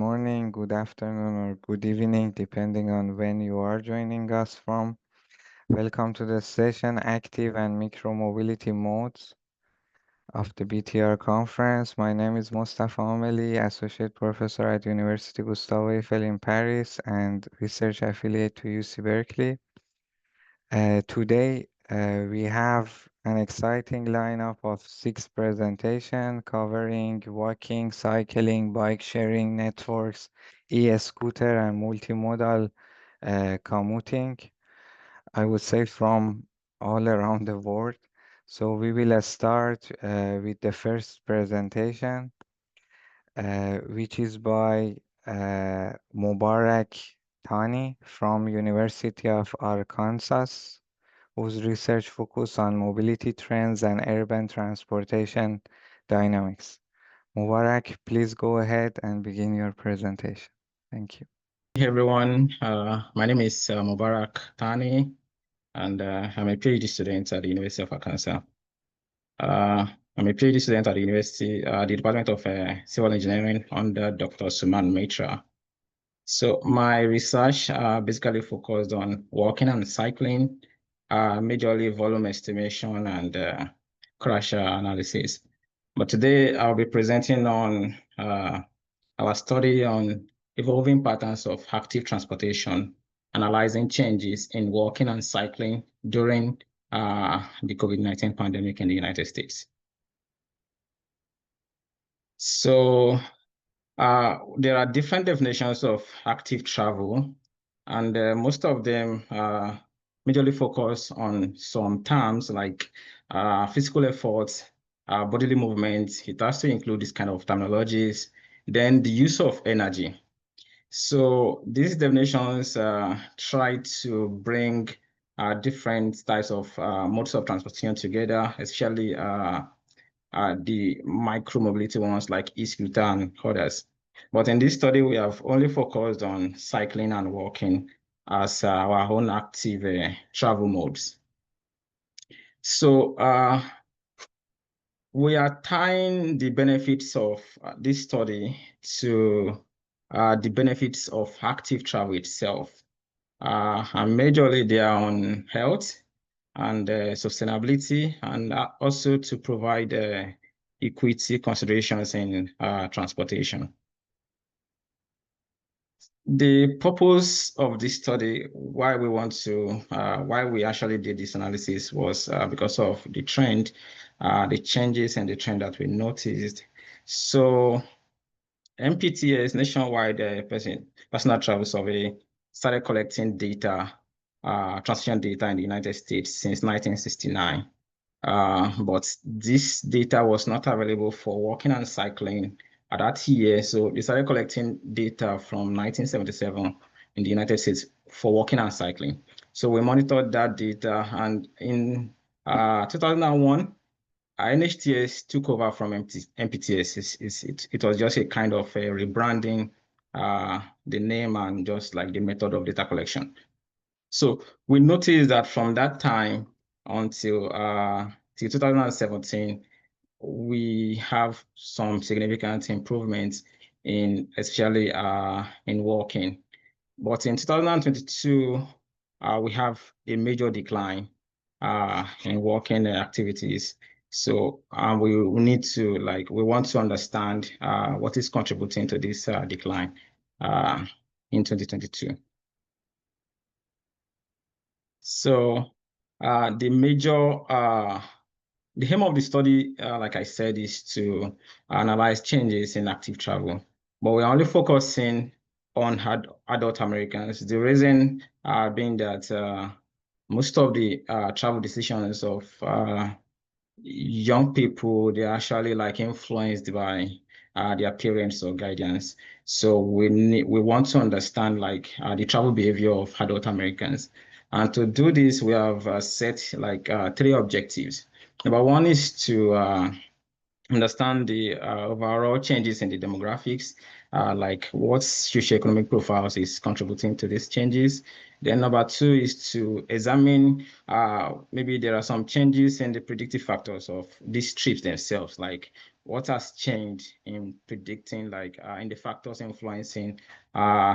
Morning, good afternoon, or good evening, depending on when you are joining us from. Welcome to the session, Active and Micromobility Modes of the BTR conference. My name is Mustafa Ameli, Associate Professor at University Gustave Eiffel in Paris and Research Affiliate to UC Berkeley. Today, we have an exciting lineup of 6 presentations covering walking, cycling, bike sharing networks, e-scooter, and multimodal commuting. I would say from all around the world. So we will start with the first presentation, which is by Mubarak Tani from University of Arkansas, whose research focus on mobility trends and urban transportation dynamics. Mubarak, please go ahead and begin your presentation. Thank you. Hey everyone, my name is Mubarak Tani, and I'm a PhD student at the University of Arkansas. I'm a PhD student at the University, the Department of Civil Engineering under Dr. Suman Mitra. So my research basically focused on walking and cycling, majorly volume estimation and crash analysis. But today I'll be presenting on our study on evolving patterns of active transportation, analyzing changes in walking and cycling during the COVID-19 pandemic in the United States. So there are different definitions of active travel, and most of them majorly focus on some terms like physical efforts, bodily movements. It has to include this kind of terminologies. Then the use of energy. So these definitions try to bring different types of modes of transportation together, especially the micromobility ones like e-scooter and others. But in this study, we have only focused on cycling and walking as our own active travel modes. So we are tying the benefits of this study to the benefits of active travel itself. And majorly they are on health and sustainability, and also to provide equity considerations in transportation. The purpose of this study, why we actually did this analysis was because of the trend, the changes and the trend that we noticed. So NPTS, Nationwide Personal Travel Survey, started collecting data, transportation data in the United States since 1969. But this data was not available for walking and cycling at that year. So they started collecting data from 1977 in the United States for walking and cycling. So we monitored that data, and in 2001, NHTS took over from NPTS. It was just a kind of a rebranding, the name and just like the method of data collection. So we noticed that from that time until 2017, we have some significant improvements in especially in walking. But in 2022, we have a major decline in walking activities. So we need to we want to understand what is contributing to this decline in 2022. So the aim of the study, like I said, is to analyze changes in active travel, but we're only focusing on adult Americans. The reason being that most of the travel decisions of young people, they're actually influenced by their parents or guardians. So we want to understand the travel behavior of adult Americans. And to do this, we have set 3 objectives. Number one is to understand the overall changes in the demographics, like what socioeconomic profiles is contributing to these changes. Then number 2 is to examine maybe there are some changes in the predictive factors of these trips themselves, like what has changed in predicting, like in the factors influencing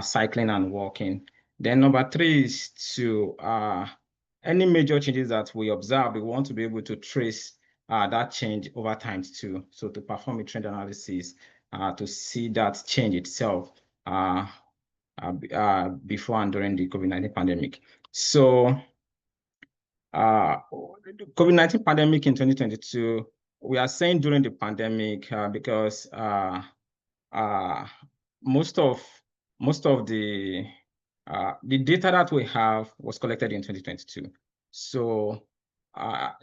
cycling and walking. Then number three is to any major changes that we observe, we want to be able to trace that change over time too. So to perform a trend analysis to see that change itself before and during the COVID-19 pandemic. So COVID-19 pandemic in 2022, we are saying during the pandemic because most of the data that we have was collected in 2022. So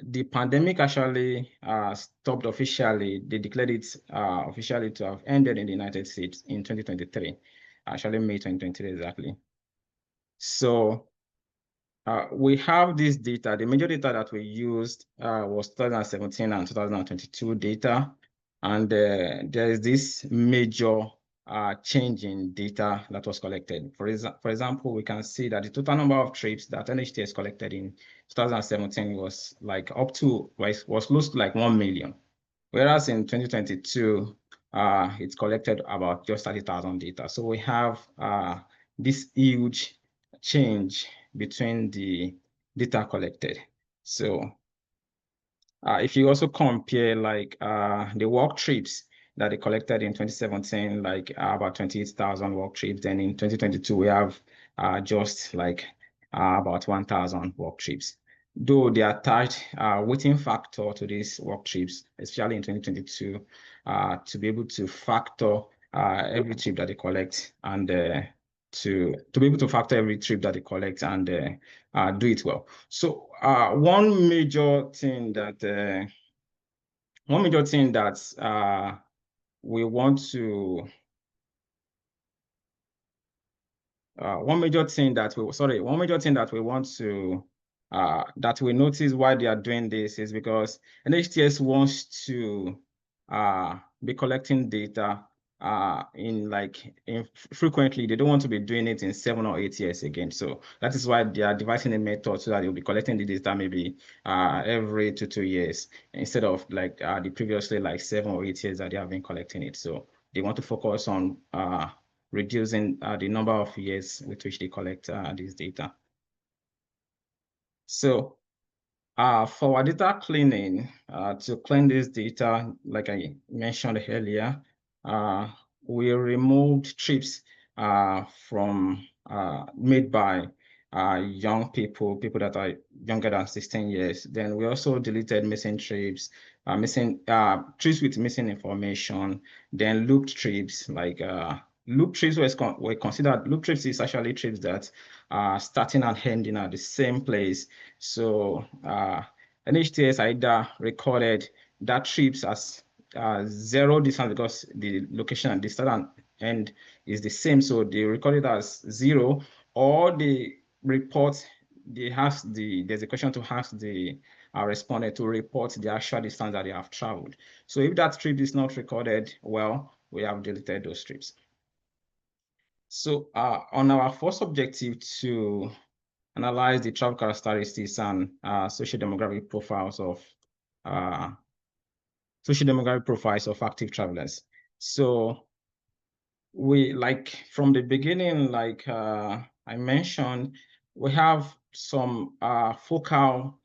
the pandemic actually stopped officially. They declared it officially to have ended in the United States in 2023, actually May 2023 exactly. So we have this data. The major data that we used was 2017 and 2022 data. And there is this major change in data that was collected. For example, we can see that the total number of trips that NHTS collected in 2017 was like was close to like 1 million. Whereas in 2022, it's collected about just 30,000 data. So we have this huge change between the data collected. So if you also compare like the work trips that they collected in 2017, like about 28,000 work trips, then in 2022, we have just like about 1,000 work trips. Though they attached weighting factor to these work trips, especially in 2022, to be able to factor every trip that they collect and to be able to factor every trip that they collect and do it well. So one major thing that we want to one major thing that we want to that we notice why they are doing this is because NHTS wants to be collecting data frequently. They don't want to be doing it in 7 or 8 years again. So that is why they are devising a method so that they'll be collecting the data maybe every 2 years instead of like the previously like 7 or 8 years that they have been collecting it. So they want to focus on reducing the number of years with which they collect this data. So for our data cleaning, to clean this data, like I mentioned earlier, we removed trips from made by young people that are younger than 16 years. Then we also deleted missing trips, trips with missing information, then looped trips, like loop trips were considered. Loop trips is actually trips that are starting and ending at the same place. So NHTS either recorded that trips as zero distance because the location at the start and end is the same. So they record it as zero, or they report, there's a question to ask the respondent to report the actual distance that they have traveled. So if that trip is not recorded, well, we have deleted those trips. So on our first objective to analyze the travel characteristics and socio-demographic profiles of active travelers. So we, like from the beginning, like I mentioned, we have some focal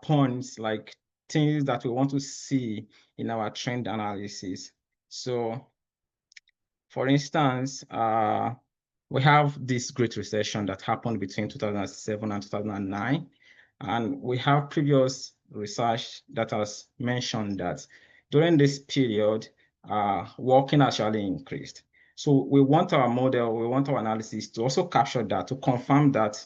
points, like things that we want to see in our trend analysis. So for instance, we have this Great Recession that happened between 2007 and 2009. And we have previous research that has mentioned that during this period, walking actually increased. So we want our model, we want our analysis to also capture that, to confirm that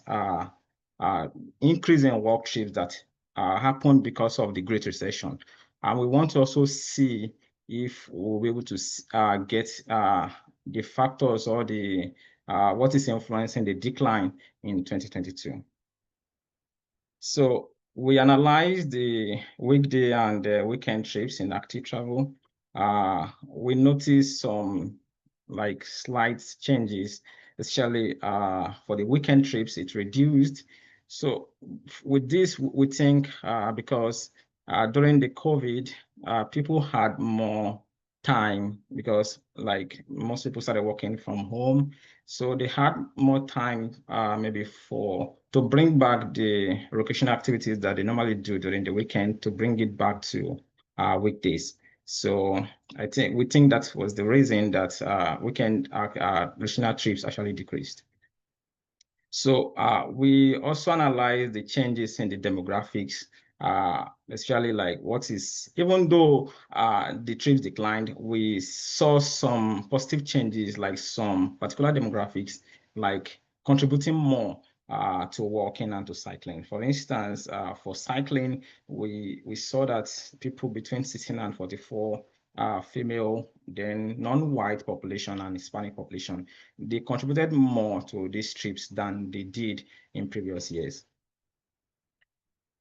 increase in walk trips that happened because of the Great Recession. And we want to also see if we'll be able to get the factors or the what is influencing the decline in 2022. So we analyzed the weekday and weekend trips in active travel. We noticed some like slight changes, especially for the weekend trips, it reduced. So with this, we think because during the COVID, people had more time because like most people started working from home. So they had more time maybe to bring back the recreational activities that they normally do during the weekend to bring it back to weekdays. So we think that was the reason that weekend recreational trips actually decreased. So we also analyze the changes in the demographics, especially like even though the trips declined, we saw some positive changes, like some particular demographics, like contributing more to walking and to cycling. For instance, for cycling, we saw that people between 16 and 44 female, then non-white population and Hispanic population, they contributed more to these trips than they did in previous years.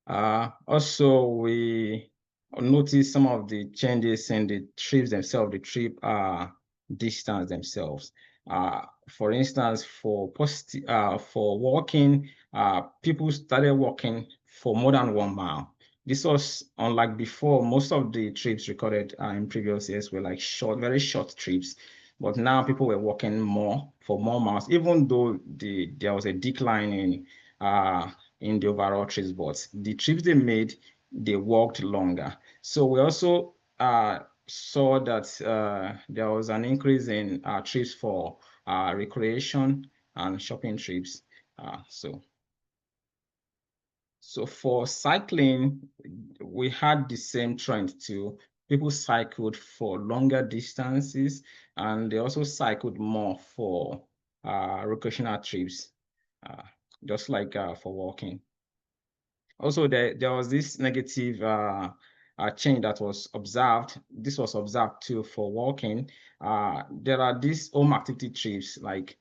Also, we noticed some of the changes in the trips themselves, the trip distance themselves. For instance, for walking, people started walking for more than 1 mile. This was unlike before. Most of the trips recorded in previous years were like very short trips. But now people were walking for more miles, even though there was a decline in the overall trips, but the trips they made, they walked longer. So we also saw that there was an increase in trips for recreation and shopping trips. So for cycling, we had the same trend too. People cycled for longer distances, and they also cycled more for recreational trips, just like for walking. Also, there was this negative change that was observed. This was observed too for walking. There are these home activity trips, like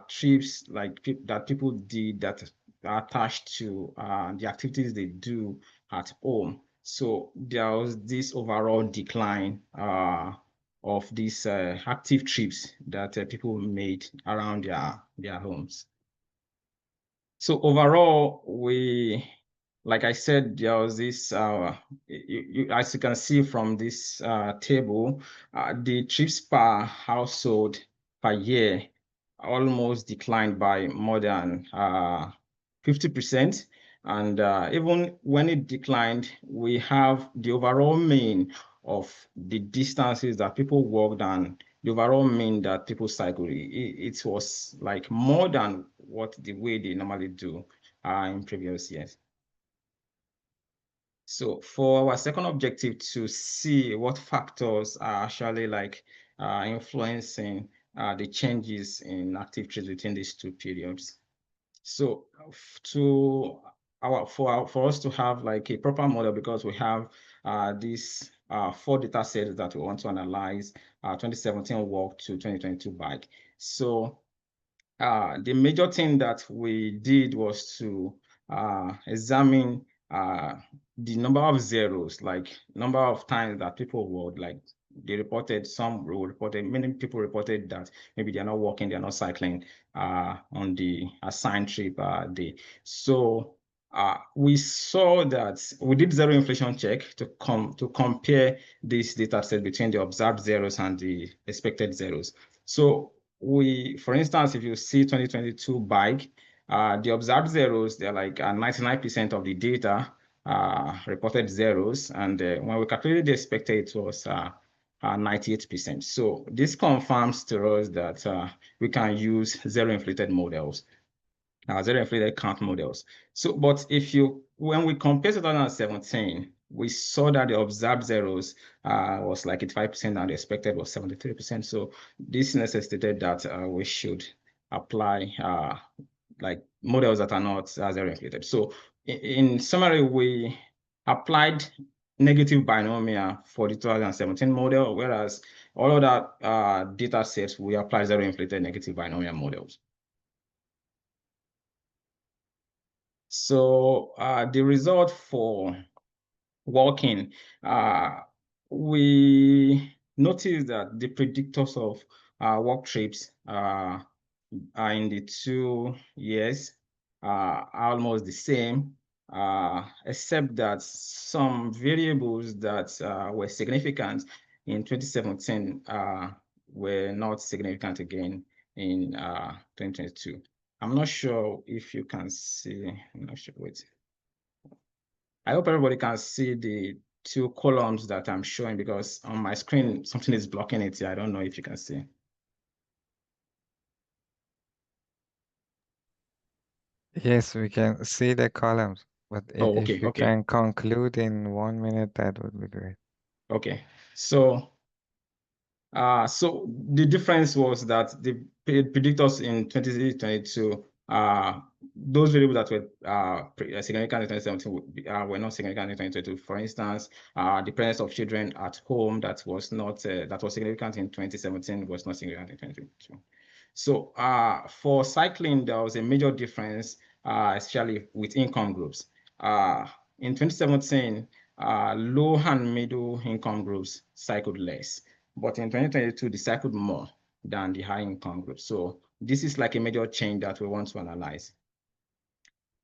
trips like that people did that are attached to the activities they do at home. So there was this overall decline of these active trips that people made around their homes. So overall, like I said, there was this, as you can see from this table, the trips per household per year almost declined by more than 50%. And even when it declined, we have the overall mean of the distances that people walked and the overall mean that people cycle. It was like more than what the way they normally do in previous years. So for our second objective, to see what factors are actually like influencing the changes in active trips within these two periods. So for us to have like a proper model, because we have these 4 data sets that we want to analyze, 2017 walk to 2022 bike. So the major thing that we did was to examine the number of zeros, like number of times that people would like many people reported that maybe they're not walking, they're not cycling on the assigned trip day. So we saw that we did zero inflation check to compare this data set between the observed zeros and the expected zeros. So for instance, if you see 2022 bike, the observed zeros, they're like 99% of the data reported zeros. And when we calculated the expected, it was 98%. So this confirms to us that we can use zero inflated models, zero inflated count models. So, but when we compare 2017, we saw that the observed zeros was like 85% and the expected was 73%. So this necessitated that we should apply like models that are not zero inflated. So in summary, we applied negative binomial for the 2017 model, whereas all other data sets, we apply zero inflated negative binomial models. So the result for walking, we noticed that the predictors of walk trips are in the 2 years are almost the same. except that some variables that were significant in 2017 were not significant again in 2022. I'm not sure if you can see, I'm not sure, wait. I hope everybody can see the two columns that I'm showing, because on my screen, something is blocking it. I don't know if you can see. Yes, we can see the columns, but Oh, if okay, you okay, can conclude in 1 minute, that would be great. okay. So the difference was that the predictors in 2022, those variables that were significant in 2017 were not significant in 2022. For instance, the presence of children at home that was not that was significant in 2017 was not significant in 2022. So for cycling, there was a major difference, especially with income groups. In 2017, low and middle income groups cycled less. But in 2022, they cycled more than the high income group. So this is like a major change that we want to analyze.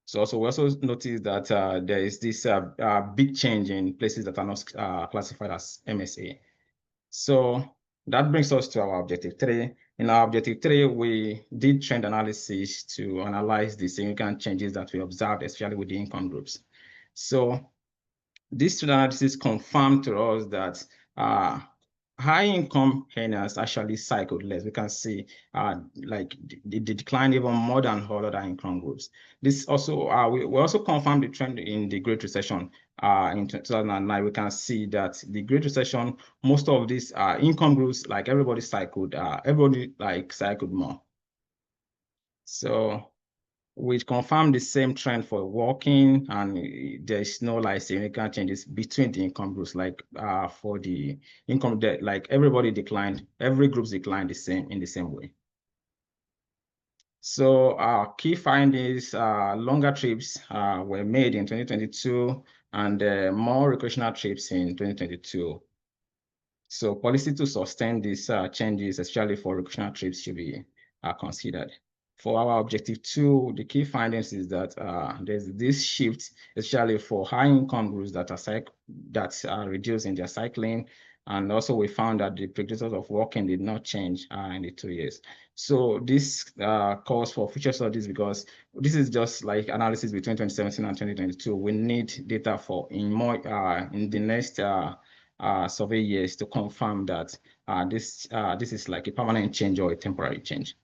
So we also noticed that there is this big change in places that are not classified as MSA. So that brings us to our objective 3. In our objective 3, we did trend analysis to analyze the significant changes that we observed, especially with the income groups. So this analysis confirmed to us that high income earners actually cycled less. We can see like the decline even more than all other income groups. This also we also confirmed the trend in the Great Recession in 2009. We can see that the Great Recession, most of these income groups, like everybody cycled more. So we confirm the same trend for walking, and there is no like significant changes between the income groups. Like for the income, like everybody declined, every group declined in the same way. So our key findings: longer trips were made in 2022, and more recreational trips in 2022. So policy to sustain these changes, especially for recreational trips, should be considered. For our objective 2, the key findings is that there's this shift, especially for high income groups that are reduced in their cycling. And also we found that the predictors of walking did not change in the 2 years. So this calls for future studies, because this is just like analysis between 2017 and 2022. We need data for in the next survey years to confirm that this is like a permanent change or a temporary change.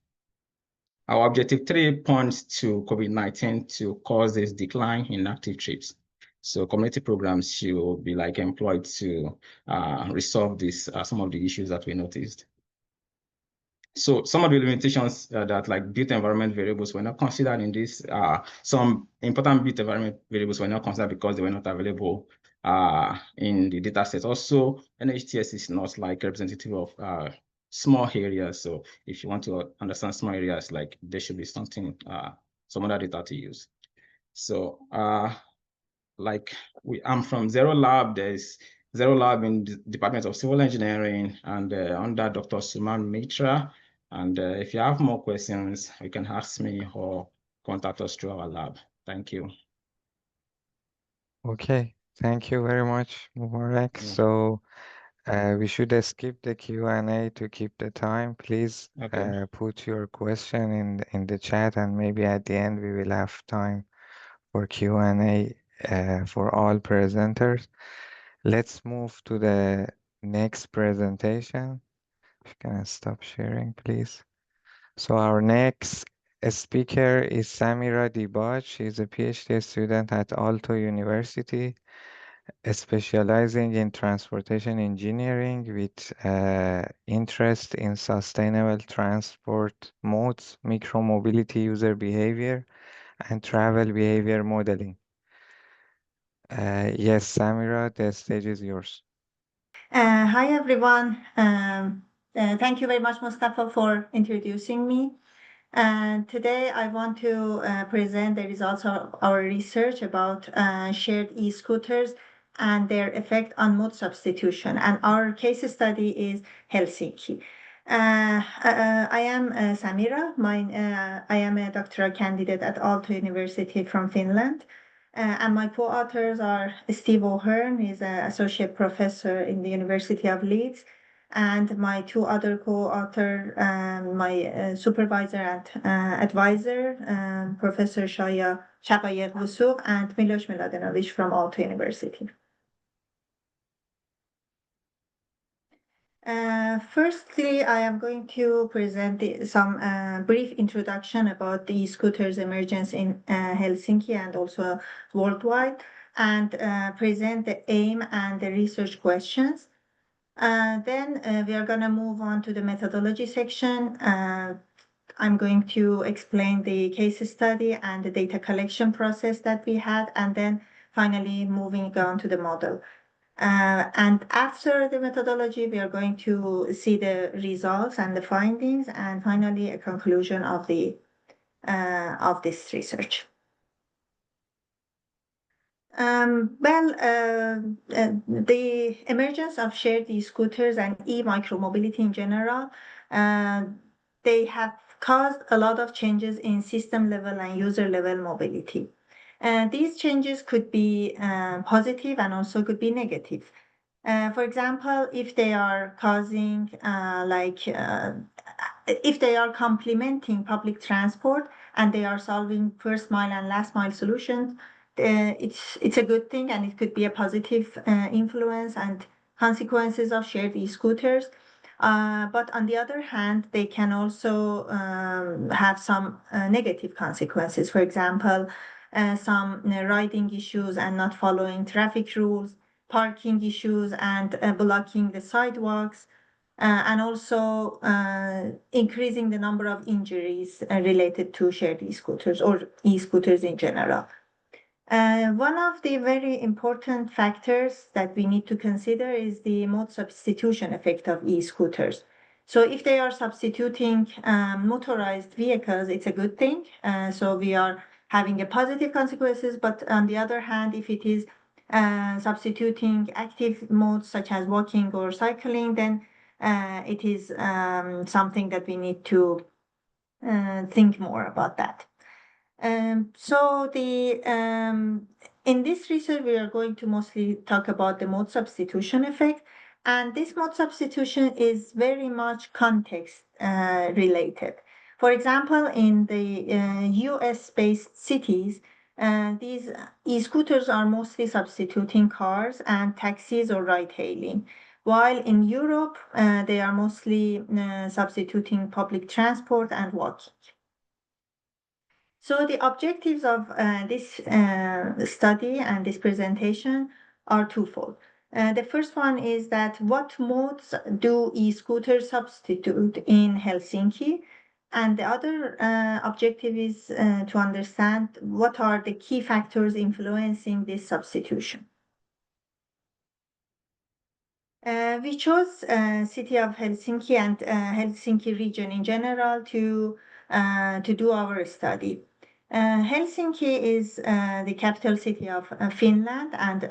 Our objective 3 points to COVID-19 to cause this decline in active trips. So community programs should be like employed to resolve some of the issues that we noticed. So some of the limitations that like built environment variables were not considered in this. Some important built environment variables were not considered because they were not available in the data set. Also, NHTS is not like representative of small areas. So if you want to understand small areas, like there should be something, some other data to use. So like I'm from Zero Lab. There's Zero Lab in the Department of Civil Engineering, and under Dr. Suman Mitra. And if you have more questions, you can ask me or contact us through our lab. Thank you. Okay, thank you very much, Mubarak. Yeah. So we should skip the Q&A to keep the time. Please Okay. put your question in the chat, and maybe at the end we will have time for Q&A for all presenters. Let's move to the next presentation. If you can stop sharing, please. So our next speaker is Samira Dibaj. She's a PhD student at Aalto University, specializing in transportation engineering with interest in sustainable transport modes, micromobility user behavior, and travel behavior modeling. Yes, Samira, the stage is yours. Hi, everyone. Thank you very much, Mustafa, for introducing me. And today I want to present the results of our research about shared e-scooters and their effect on mode substitution. And our case study is Helsinki. I am Samira. I am a doctoral candidate at Aalto University from Finland. And my co-authors are Steve O'Hearn, he's an associate professor in the University of Leeds, and my two other co-author, my supervisor and advisor, Professor Shapayel Husuk and Milos Miladinovic from Aalto University. Firstly, I am going to present some brief introduction about the e-scooters emergence in Helsinki and also worldwide, and present the aim and the research questions. Then we are going to move on to the methodology section. I'm going to explain the case study and the data collection process that we had, and then finally moving on to the model. And after the methodology, we are going to see the results and the findings, and finally a conclusion of this research. The emergence of shared e-scooters and e-micromobility in general, they have caused a lot of changes in system level and user level mobility. These changes could be positive and also could be negative. For example, if they are causing if they are complementing public transport and they are solving first mile and last mile solutions, it's a good thing, and it could be a positive influence and consequences of shared e-scooters. But on the other hand, they can also have some negative consequences. For example, some riding issues and not following traffic rules, parking issues and blocking the sidewalks, and also increasing the number of injuries related to shared e-scooters or e-scooters in general. One of the very important factors that we need to consider is the mode substitution effect of e-scooters. So if they are substituting motorized vehicles, it's a good thing. So we are having a positive consequences, but on the other hand, if it is substituting active modes such as walking or cycling, then it is something that we need to think more about that. In this research, we are going to mostly talk about the mode substitution effect. And this mode substitution is very much context related. For example, in the US-based cities, these e-scooters are mostly substituting cars and taxis or ride-hailing, while in Europe, they are mostly substituting public transport and walking. So the objectives of this study and this presentation are twofold. The first one is that what modes do e-scooters substitute in Helsinki? And the other objective is to understand what are the key factors influencing this substitution. We chose city of Helsinki and Helsinki region in general to do our study. Helsinki is the capital city of Finland and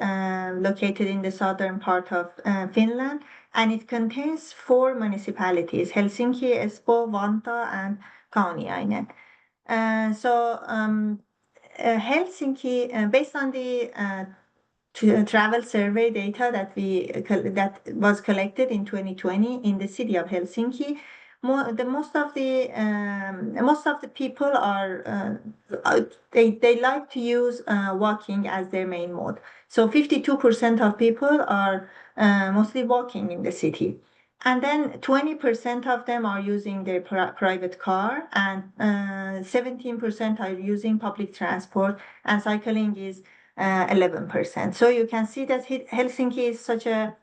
located in the southern part of Finland, and it contains 4 municipalities: Helsinki, Espoo, Vantaa, and Kauniainen. Helsinki, based on the travel survey data that was collected in 2020 in the city of Helsinki, most of the people are they like to use walking as their main mode. So 52% of people are mostly walking in the city. And then 20% of them are using their private car, and 17% are using public transport, and cycling is 11%. So you can see that Helsinki is such a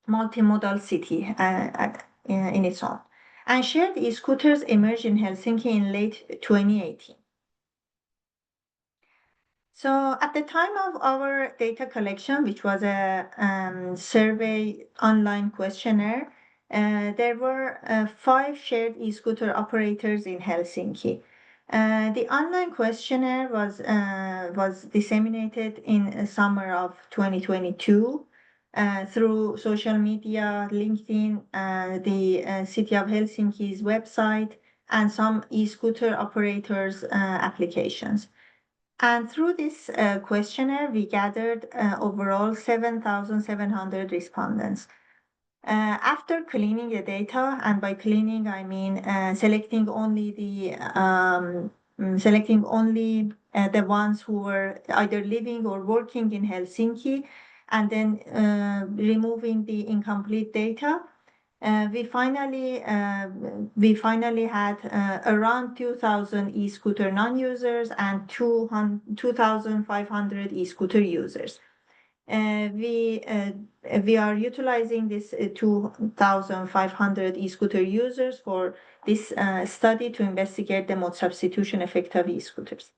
multimodal city in its own. And shared e-scooters emerged in Helsinki in late 2018. So at the time of our data collection, which was a survey online questionnaire, there were 5 shared e-scooter operators in Helsinki. The online questionnaire was disseminated in summer of 2022 through social media, LinkedIn, the City of Helsinki's website, and some e-scooter operators' applications. And through this questionnaire, we gathered overall 7,700 respondents. After cleaning the data, and by cleaning I mean selecting only the ones who were either living or working in Helsinki, and then removing the incomplete data, we finally had around 2,000 e-scooter non-users and 2,500 e-scooter users. We are utilizing this 2,500 e-scooter users for this study to investigate the mode substitution effect of e-scooters.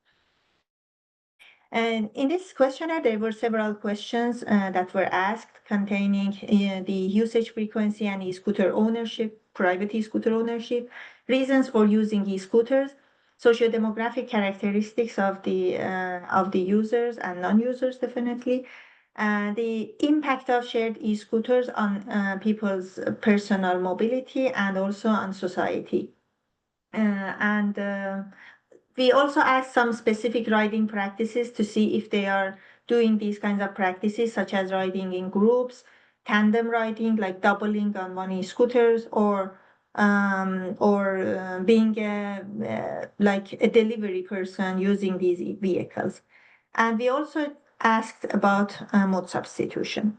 And in this questionnaire, there were several questions that were asked containing the usage frequency and e-scooter ownership, private e-scooter ownership, reasons for using e-scooters, socio-demographic characteristics of the users and non-users, definitely, the impact of shared e-scooters on people's personal mobility and also on society. We also asked some specific riding practices to see if they are doing these kinds of practices, such as riding in groups, tandem riding, like doubling on one e-scooters, or being like a delivery person using these vehicles. And we also asked about mode substitution.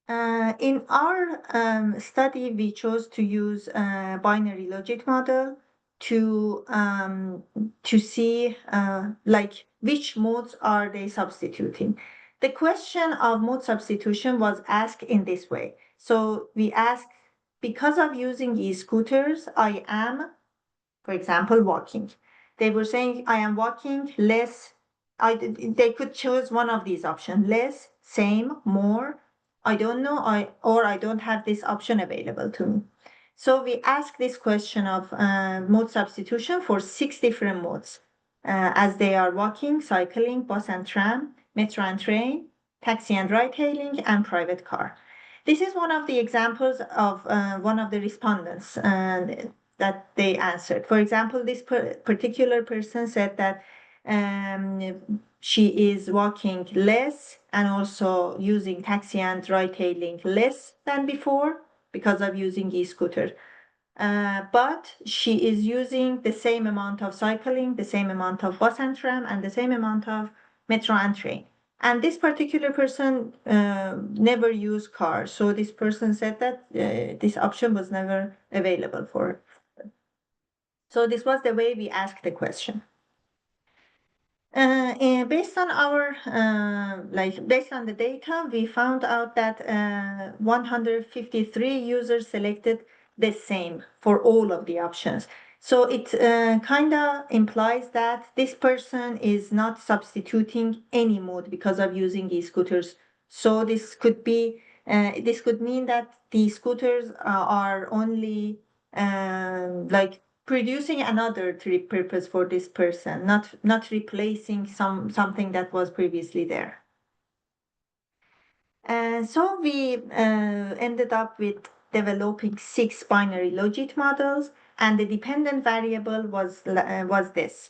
In our study, we chose to use a binary logic model to see like which modes are they substituting. The question of mode substitution was asked in this way. So we asked, because of using e-scooters, I am, for example, walking. They were saying, I am walking less. They could choose one of these options: less, same, more. I don't know, I don't have this option available to me. So we asked this question of mode substitution for 6 different modes, as they are walking, cycling, bus and tram, metro and train, taxi and ride hailing, and private car. This is one of the examples of one of the respondents that they answered. For example, this particular person said that she is walking less and also using taxi and ride hailing less than before because of using e-scooter. But she is using the same amount of cycling, the same amount of bus and tram, and the same amount of metro and train. And this particular person never used cars. So this person said that this option was never available for her. So this was the way we asked the question. Based on based on the data, we found out that 153 users selected the same for all of the options. So it kind of implies that this person is not substituting any mode because of using e-scooters. So this could be, this could mean that the scooters are only like producing another trip purpose for this person, not replacing something that was previously there. And so we ended up with developing 6 binary logic models, and the dependent variable was this.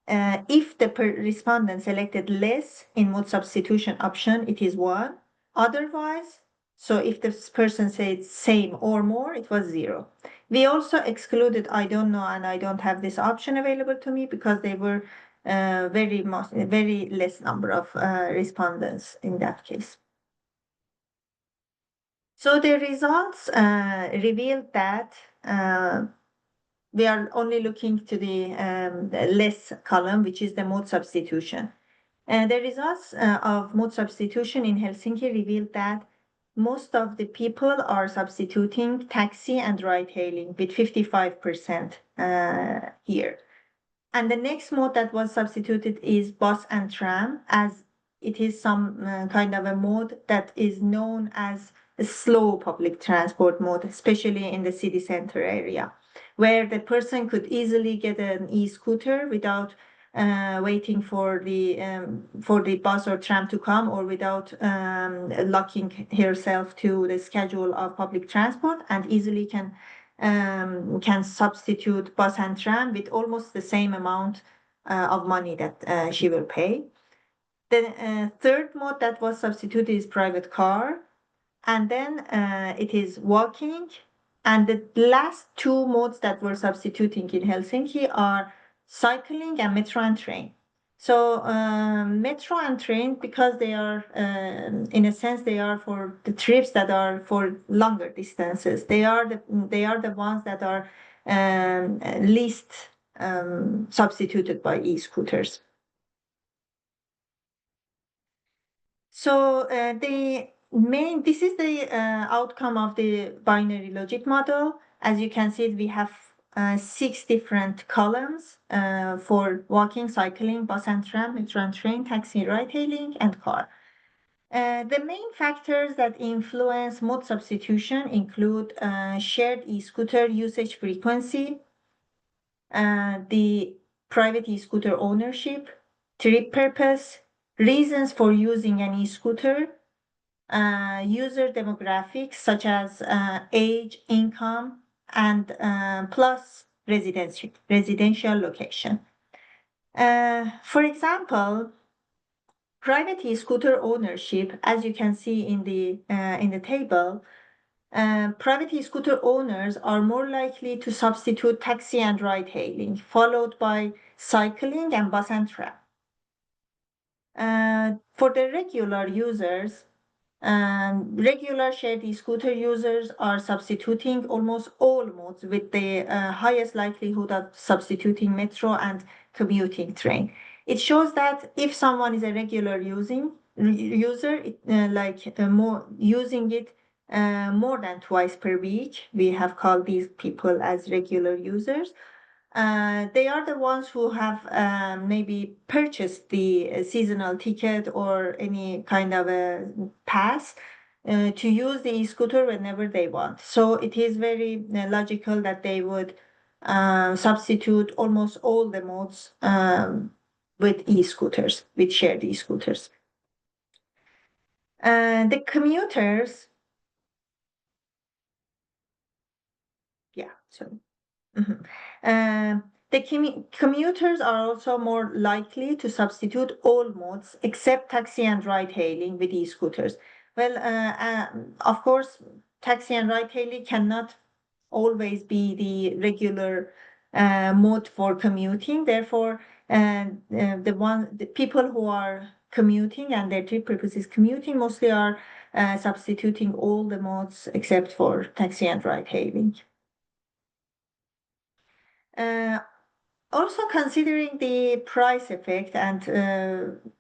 If the respondent selected less in mode substitution option, it is 1. Otherwise, so if this person said same or more, it was 0. We also excluded I don't know and I don't have this option available to me because they were very less number of respondents in that case. So the results revealed that we are only looking to the less column, which is the mode substitution. The results of mode substitution in Helsinki revealed that most of the people are substituting taxi and ride hailing with 55% here. And the next mode that was substituted is bus and tram, as it is some kind of a mode that is known as a slow public transport mode, especially in the city center area, where the person could easily get an e-scooter without waiting for the bus or tram to come, or without locking herself to the schedule of public transport, and easily can substitute bus and tram with almost the same amount of money that she will pay. The third mode that was substituted is private car, and then it is walking. And the last two modes that were substituting in Helsinki are cycling and metro and train. So metro and train, because they are, in a sense, they are for the trips that are for longer distances. They are the ones that are least substituted by e-scooters. So this is the outcome of the binary logic model. As you can see, we have 6 different columns for walking, cycling, bus and tram, metro and train, taxi, ride-hailing, and car. The main factors that influence mode substitution include shared e-scooter usage frequency, the private e-scooter ownership, trip purpose, reasons for using an e-scooter, user demographics such as age, income, and plus residential location. For example, private e-scooter ownership, as you can see in the table, private e-scooter owners are more likely to substitute taxi and ride-hailing, followed by cycling and bus and tram. For the regular users, regular shared e-scooter users are substituting almost all modes with the highest likelihood of substituting metro and commuting train. It shows that if someone is a regular user, more using it more than twice per week, we have called these people as regular users. They are the ones who have maybe purchased the seasonal ticket or any kind of a pass to use the e-scooter whenever they want. So it is very logical that they would substitute almost all the modes with e-scooters, with shared e-scooters. The commuters, yeah, so. The commuters are also more likely to substitute all modes except taxi and ride-hailing with e-scooters. Well, of course, taxi and ride-hailing cannot always be the regular mode for commuting. Therefore, the people who are commuting and their trip purpose is commuting mostly are substituting all the modes except for taxi and ride-hailing. Also considering the price effect, and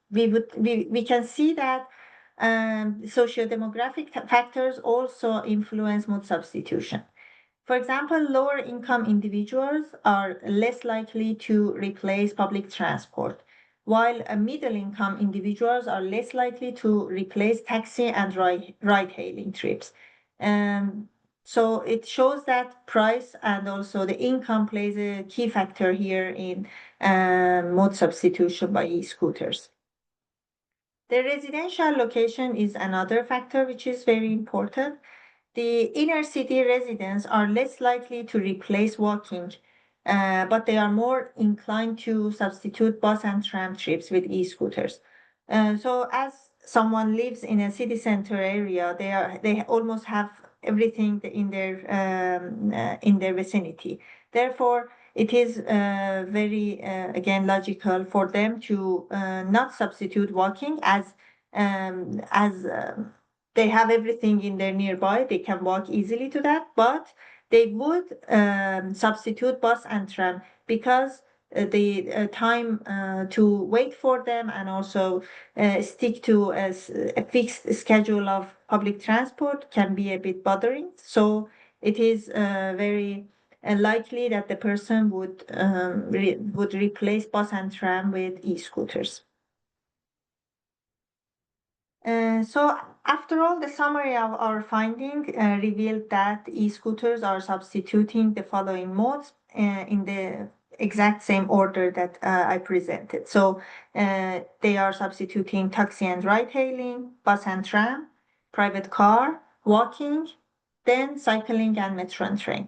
we can see that socio-demographic factors also influence mode substitution. For example, lower income individuals are less likely to replace public transport, while middle income individuals are less likely to replace taxi and ride-hailing trips. So it shows that price and also the income plays a key factor here in mode substitution by e-scooters. The residential location is another factor which is very important. The inner city residents are less likely to replace walking, but they are more inclined to substitute bus and tram trips with e-scooters. So as someone lives in a city center area, they almost have everything in their vicinity. Therefore, it is very again logical for them to not substitute walking as they have everything in their nearby. They can walk easily to that, but they would substitute bus and tram because the time to wait for them and also stick to a fixed schedule of public transport can be a bit bothering. So it is very likely that the person would replace bus and tram with e-scooters. So after all, the summary of our finding revealed that e-scooters are substituting the following modes in the exact same order that I presented. So they are substituting taxi and ride-hailing, bus and tram, private car, walking, then cycling and metro and train.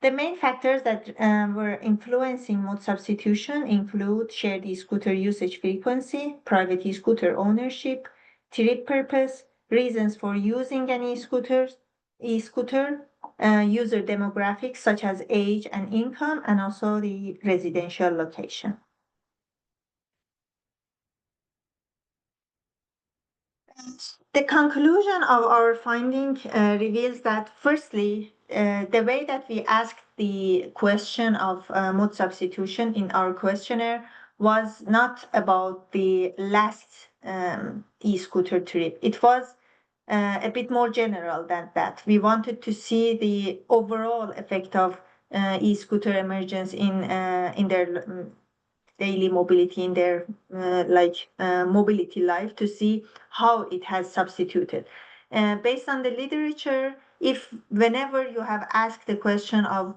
The main factors that were influencing mode substitution include shared e-scooter usage frequency, private e-scooter ownership, trip purpose, reasons for using an e-scooter, user demographics such as age and income, and also the residential location. The conclusion of our finding reveals that, firstly, the way that we asked the question of mode substitution in our questionnaire was not about the last e-scooter trip. It was a bit more general than that. We wanted to see the overall effect of e-scooter emergence in their daily mobility, in their mobility life, to see how it has substituted. Based on the literature, if whenever you have asked the question of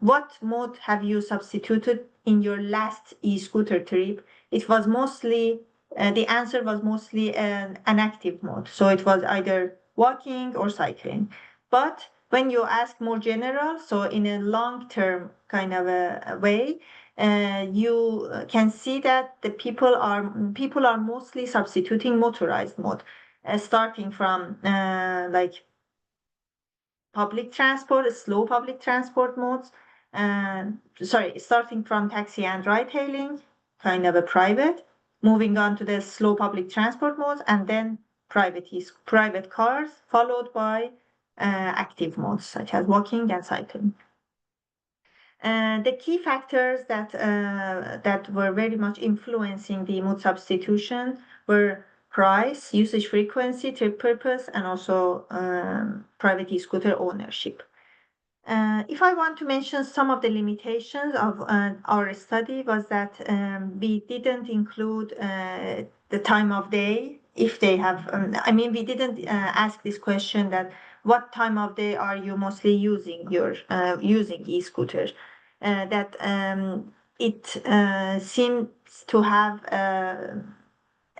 what mode have you substituted in your last e-scooter trip, it was mostly the answer was mostly an active mode. So it was either walking or cycling. But when you ask more general, so in a long-term kind of a way, you can see that the people are mostly substituting motorized mode, starting from public transport, slow public transport modes, starting from taxi and ride hailing, kind of a private, moving on to the slow public transport modes, and then private cars, followed by active modes such as walking and cycling. The key factors that were very much influencing the mode substitution were price, usage frequency, trip purpose, and also private e-scooter ownership. If I want to mention some of the limitations of our study, was that we didn't include the time of day. If they have, we didn't ask this question that what time of day are you mostly using your using e-scooters. That it seems to have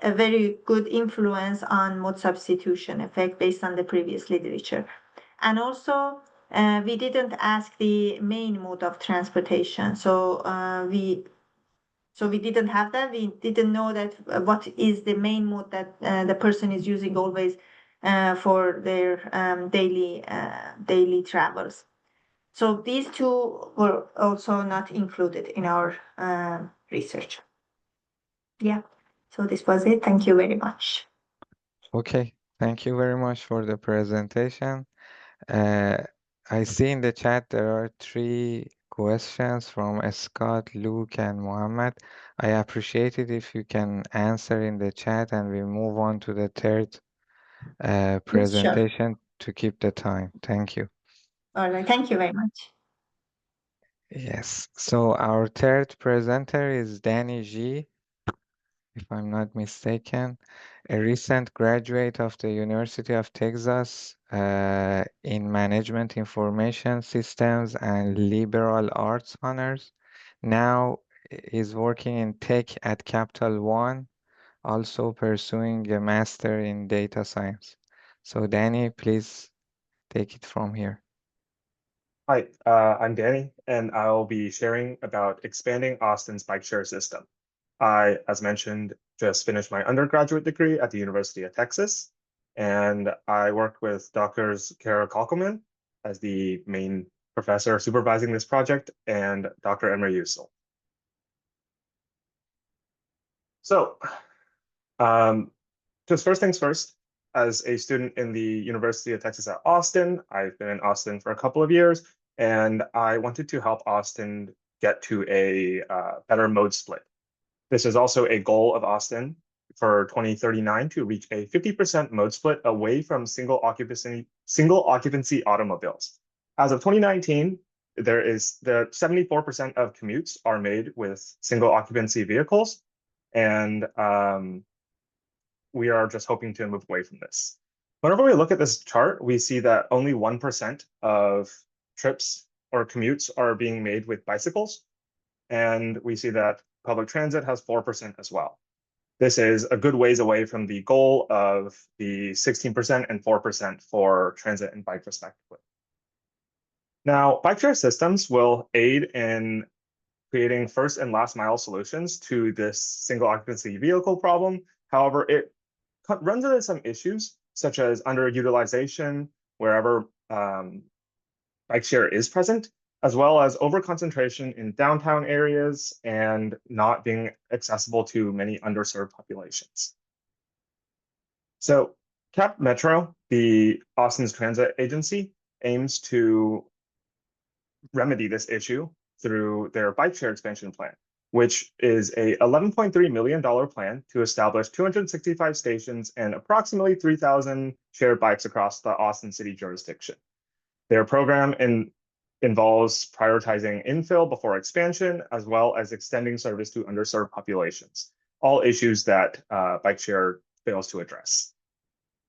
a very good influence on mode substitution effect based on the previous literature. And also, we didn't ask the main mode of transportation. So we didn't have that. We didn't know that what is the main mode that the person is using always for their daily travels. So these two were also not included in our research. Yeah. So this was it. Thank you very much. Okay, thank you very much for the presentation. I see in the chat there are 3 questions from Scott, Luke, and Mohammed. I appreciate it if you can answer in the chat, and we move on to the third Yes, sure. presentation to keep the time. Thank you. All right. Thank you very much. Yes, so our third presenter is Danny G, if I'm not mistaken, a recent graduate of the University of Texas in Management Information Systems and Liberal Arts honors. Now is working in tech at Capital One, also pursuing a master in data science. So Danny, please take it from here. Hi, I'm Danny, and I'll be sharing about expanding Austin's Bikeshare system. I, as mentioned, just finished my undergraduate degree at the University of Texas, and I worked with Drs. Kara Kalkelman as the main professor supervising this project, and Dr. Emre Yusel. So, just first things first, as a student in the University of Texas at Austin, I've been in Austin for a couple of years, and I wanted to help Austin get to a better mode split. This is also a goal of Austin for 2039 to reach a 50% mode split away from single occupancy automobiles. As of 2019, the 74% of commutes are made with single occupancy vehicles, and we are just hoping to move away from this. Whenever we look at this chart, we see that only 1% of trips or commutes are being made with bicycles. And we see that public transit has 4% as well. This is a good ways away from the goal of the 16% and 4% for transit and bike respectively. Now, bike-share systems will aid in creating first and last mile solutions to this single occupancy vehicle problem. However, it runs into some issues such as underutilization wherever bike share is present, as well as overconcentration in downtown areas and not being accessible to many underserved populations. So CAP Metro, the Austin's transit agency, aims to remedy this issue through their bike share expansion plan, which is a $11.3 million plan to establish 265 stations and approximately 3,000 shared bikes across the Austin city jurisdiction. Their program involves prioritizing infill before expansion, as well as extending service to underserved populations, all issues that bike share fails to address.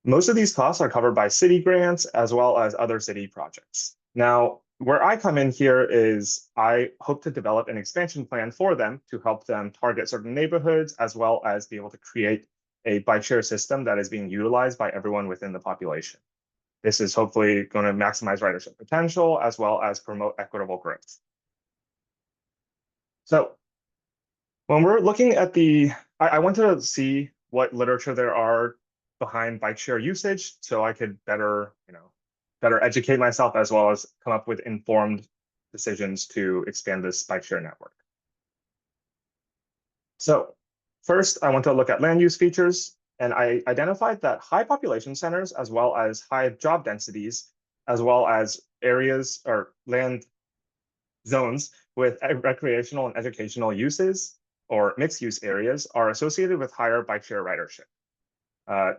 Most of these costs are covered by city grants, as well as other city projects. Now, where I come in here is I hope to develop an expansion plan for them to help them target certain neighborhoods, as well as be able to create a bike share system that is being utilized by everyone within the population. This is hopefully going to maximize ridership potential, as well as promote equitable growth. So when we're looking at I wanted to see what literature there are behind bike share usage so I could better educate myself, as well as come up with informed decisions to expand this bike share network. So first, I want to look at land use features, and I identified that high population centers, as well as high job densities, as well as areas or land zones with recreational and educational uses or mixed use areas are associated with higher bike share ridership.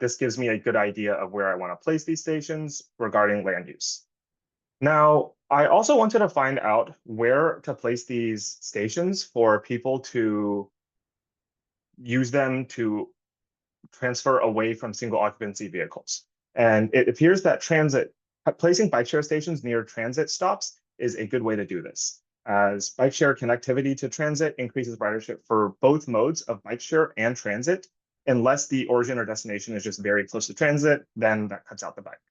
This gives me a good idea of where I want to place these stations regarding land use. Now, I also wanted to find out where to place these stations for people to use them to transfer away from single occupancy vehicles. And it appears that placing bike share stations near transit stops is a good way to do this, as bike share connectivity to transit increases ridership for both modes of bike share and transit. Unless the origin or destination is just very close to transit, then that cuts out the bike.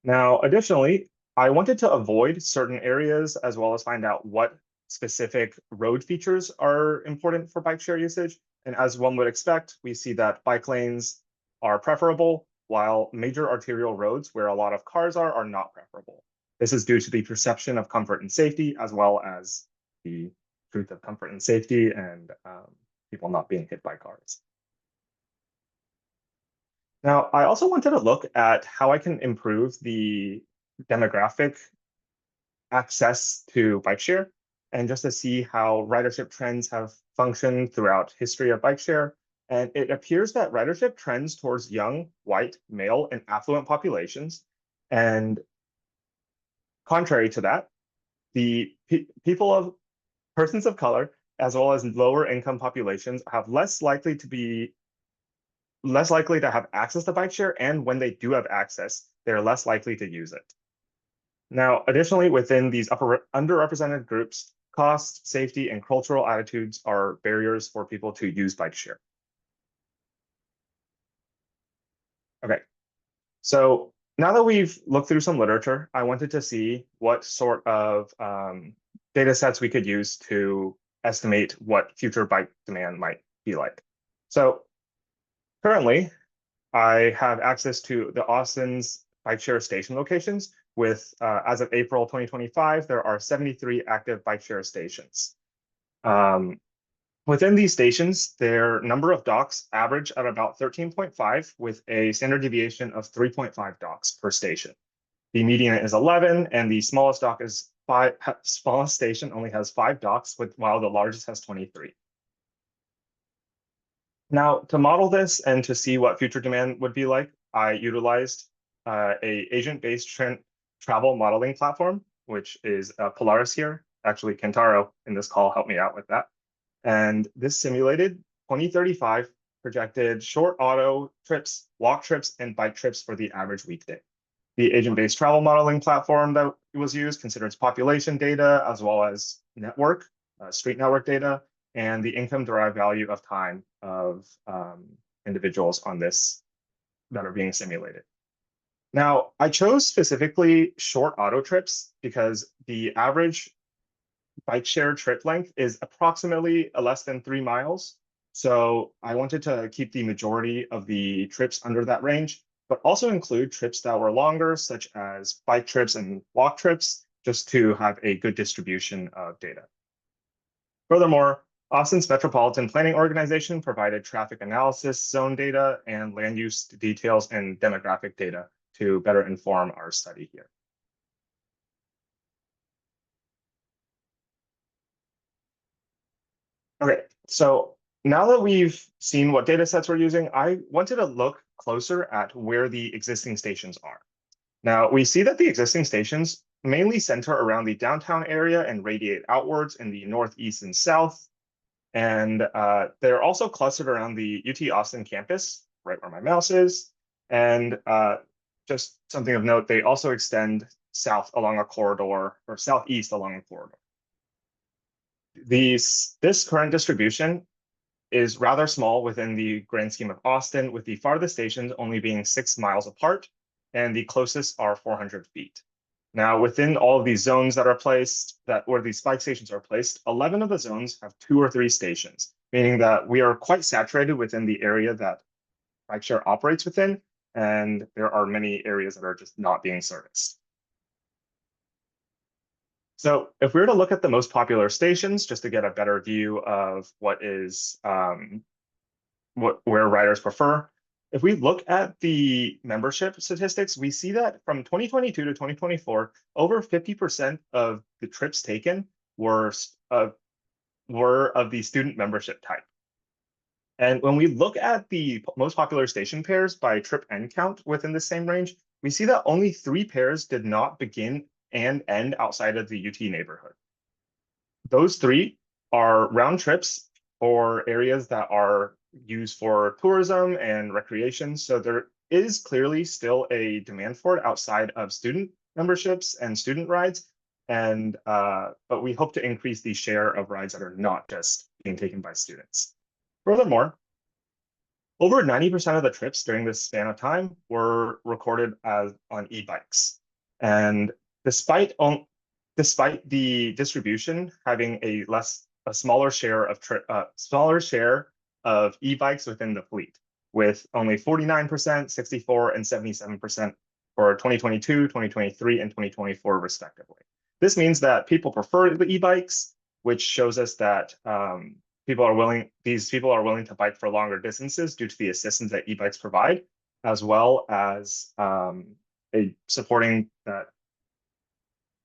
Now, additionally, I wanted to avoid certain areas, as well as find out what specific road features are important for bike share usage. And as one would expect, we see that bike lanes are preferable, while major arterial roads where a lot of cars are not preferable. This is due to the perception of comfort and safety, as well as the truth of comfort and safety and people not being hit by cars. Now, I also wanted to look at how I can improve the demographic access to bike share, and just to see how ridership trends have functioned throughout history of bike share. And it appears that ridership trends towards young, white, male, and affluent populations. And contrary to that, the persons of color, as well as lower income populations, have less likely to have access to bike share, and when they do have access, they're less likely to use it. Now, additionally, within these underrepresented groups, cost, safety, and cultural attitudes are barriers for people to use bike share. Okay, so now that we've looked through some literature, I wanted to see what sort of data sets we could use to estimate what future bike demand might be like. So currently, I have access to the Austin's bike share station locations with, as of April 2025, there are 73 active bike share stations. Within these stations, their number of docks average at about 13.5 with a standard deviation of 3.5 docks per station. The median is 11, and the smallest dock is smallest station only has 5 docks, while the largest has 23. Now, to model this and to see what future demand would be like, I utilized a agent-based travel modeling platform, which is Polaris here. Actually, Kentaro in this call helped me out with that. And this simulated 2035 projected short auto trips, walk trips, and bike trips for the average weekday. The agent-based travel modeling platform that was used considers population data, as well as street network data, and the income-derived value of time of individuals on this that are being simulated. Now, I chose specifically short auto trips because the average bike share trip length is approximately less than 3 miles. So I wanted to keep the majority of the trips under that range, but also include trips that were longer, such as bike trips and walk trips, just to have a good distribution of data. Furthermore, Austin's Metropolitan Planning Organization provided traffic analysis, zone data, and land use details and demographic data to better inform our study here. Okay, so now that we've seen what data sets we're using, I wanted to look closer at where the existing stations are. Now, we see that the existing stations mainly center around the downtown area and radiate outwards in the northeast and south. And they're also clustered around the UT Austin campus, right where my mouse is. And just something of note, they also extend south along a corridor, or southeast along a corridor. This current distribution is rather small within the grand scheme of Austin, with the farthest stations only being 6 miles apart, and the closest are 400 feet. Now, within all of these zones that are placed, where these bike stations are placed, 11 of the zones have 2 or 3 stations, meaning that we are quite saturated within the area that Bikeshare operates within, and there are many areas that are just not being serviced. So if we were to look at the most popular stations, just to get a better view of what is where riders prefer, if we look at the membership statistics, we see that from 2022 to 2024, over 50% of the trips taken were of the student membership type. And when we look at the most popular station pairs by trip end count within the same range, we see that only 3 pairs did not begin and end outside of the UT neighborhood. Those 3 are round trips for areas that are used for tourism and recreation. So there is clearly still a demand for it outside of student memberships and student rides. And but we hope to increase the share of rides that are not just being taken by students. Furthermore, over 90% of the trips during this span of time were recorded as on e-bikes. And despite the distribution having a smaller share of e-bikes within the fleet, with only 49%, 64%, and 77% for 2022, 2023, and 2024 respectively. This means that people prefer the e-bikes, which shows us that these people are willing to bike for longer distances due to the assistance that e-bikes provide, as well as supporting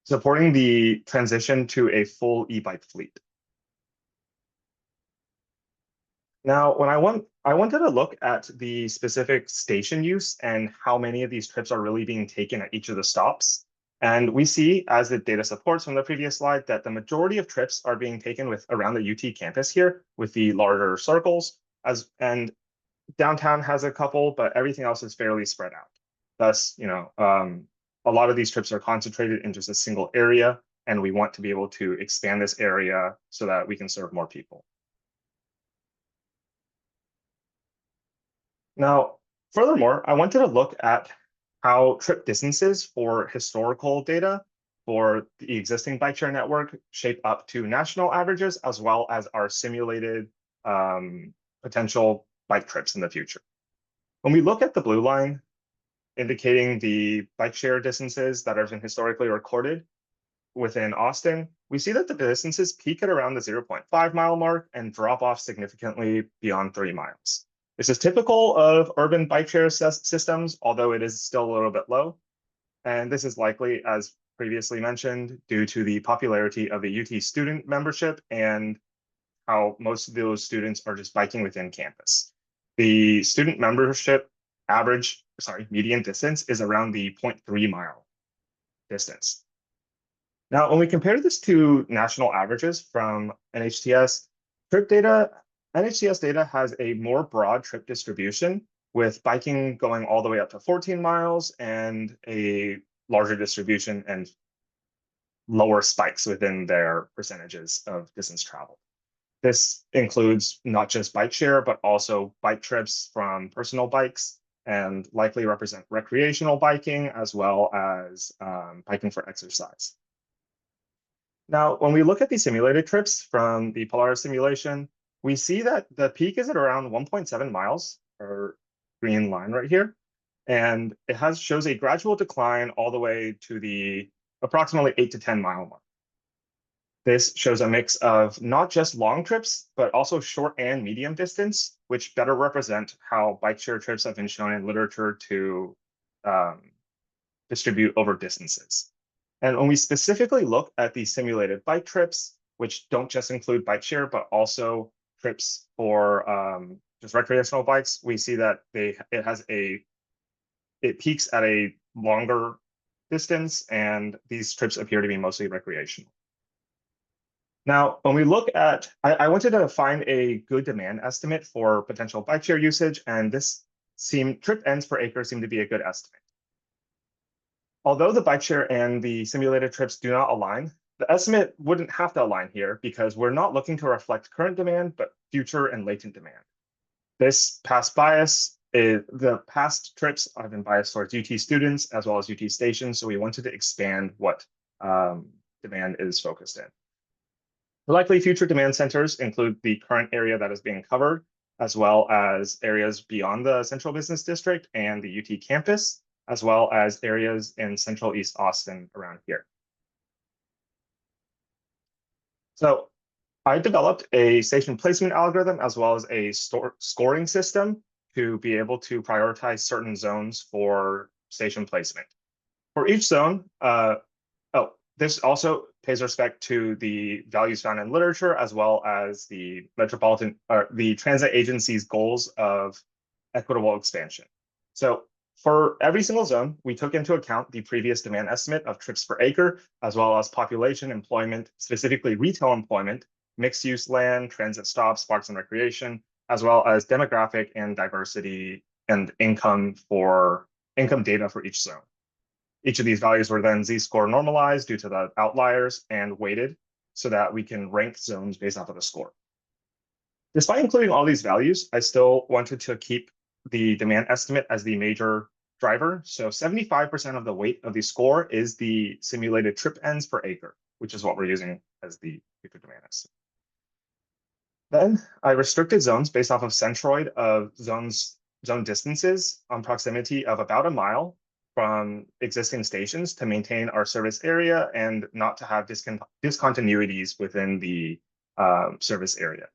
the transition to a full e-bike fleet. Now, when I wanted to look at the specific station use and how many of these trips are really being taken at each of the stops. And we see, as the data supports from the previous slide, that the majority of trips are being taken around the UT campus here with the larger circles, and downtown has a couple, but everything else is fairly spread out. Thus, a lot of these trips are concentrated in just a single area, and we want to be able to expand this area so that we can serve more people. Now, furthermore, I wanted to look at how trip distances for historical data for the existing bikeshare network shape up to national averages, as well as our simulated potential bike trips in the future. When we look at the blue line, indicating the bikeshare distances that have been historically recorded within Austin, we see that the distances peak at around the 0.5 mile mark and drop off significantly beyond 3 miles. This is typical of urban bike share systems, although it is still a little bit low. And this is likely, as previously mentioned, due to the popularity of the UT student membership and how most of those students are just biking within campus. The student membership median distance is around the 0.3 mile distance. Now, when we compare this to national averages from NHTS, NHTS data has a more broad trip distribution, with biking going all the way up to 14 miles and a larger distribution and lower spikes within their percentages of distance traveled. This includes not just bike share, but also bike trips from personal bikes and likely represent recreational biking as well as biking for exercise. Now, when we look at the simulated trips from the Polaris simulation, we see that the peak is at around 1.7 miles, or green line right here. And it shows a gradual decline all the way to the approximately 8 to 10 mile mark. This shows a mix of not just long trips, but also short and medium distance, which better represent how bike share trips have been shown in literature to distribute over distances. And when we specifically look at the simulated bike trips, which don't just include bike share, but also trips for just recreational bikes, we see that it peaks at a longer distance, and these trips appear to be mostly recreational. Now, when we look at, I wanted to find a good demand estimate for potential bike share usage, and trip ends per acre seem to be a good estimate. Although the bike share and the simulated trips do not align, the estimate wouldn't have to align here because we're not looking to reflect current demand, but future and latent demand. This past bias the past trips have been biased towards UT students as well as UT stations, so we wanted to expand what demand is focused in. The likely future demand centers include the current area that is being covered, as well as areas beyond the Central Business District and the UT campus, as well as areas in Central East Austin around here. So I developed a station placement algorithm as well as a scoring system to be able to prioritize certain zones for station placement. For each zone, this also pays respect to the values found in literature, as well as the the transit agency's goals of equitable expansion. So for every single zone, we took into account the previous demand estimate of trips per acre, as well as population, employment, specifically retail employment, mixed use land, transit stops, parks and recreation, as well as demographic and diversity and income data for each zone. Each of these values were then z-score normalized due to the outliers and weighted so that we can rank zones based off of the score. Despite including all these values, I still wanted to keep the demand estimate as the major driver. So 75% of the weight of the score is the simulated trip ends per acre, which is what we're using as the future demand estimate. Then I restricted zones based off of centroid of zone distances on proximity of about a mile from existing stations to maintain our service area and not to have discontinuities within the service area.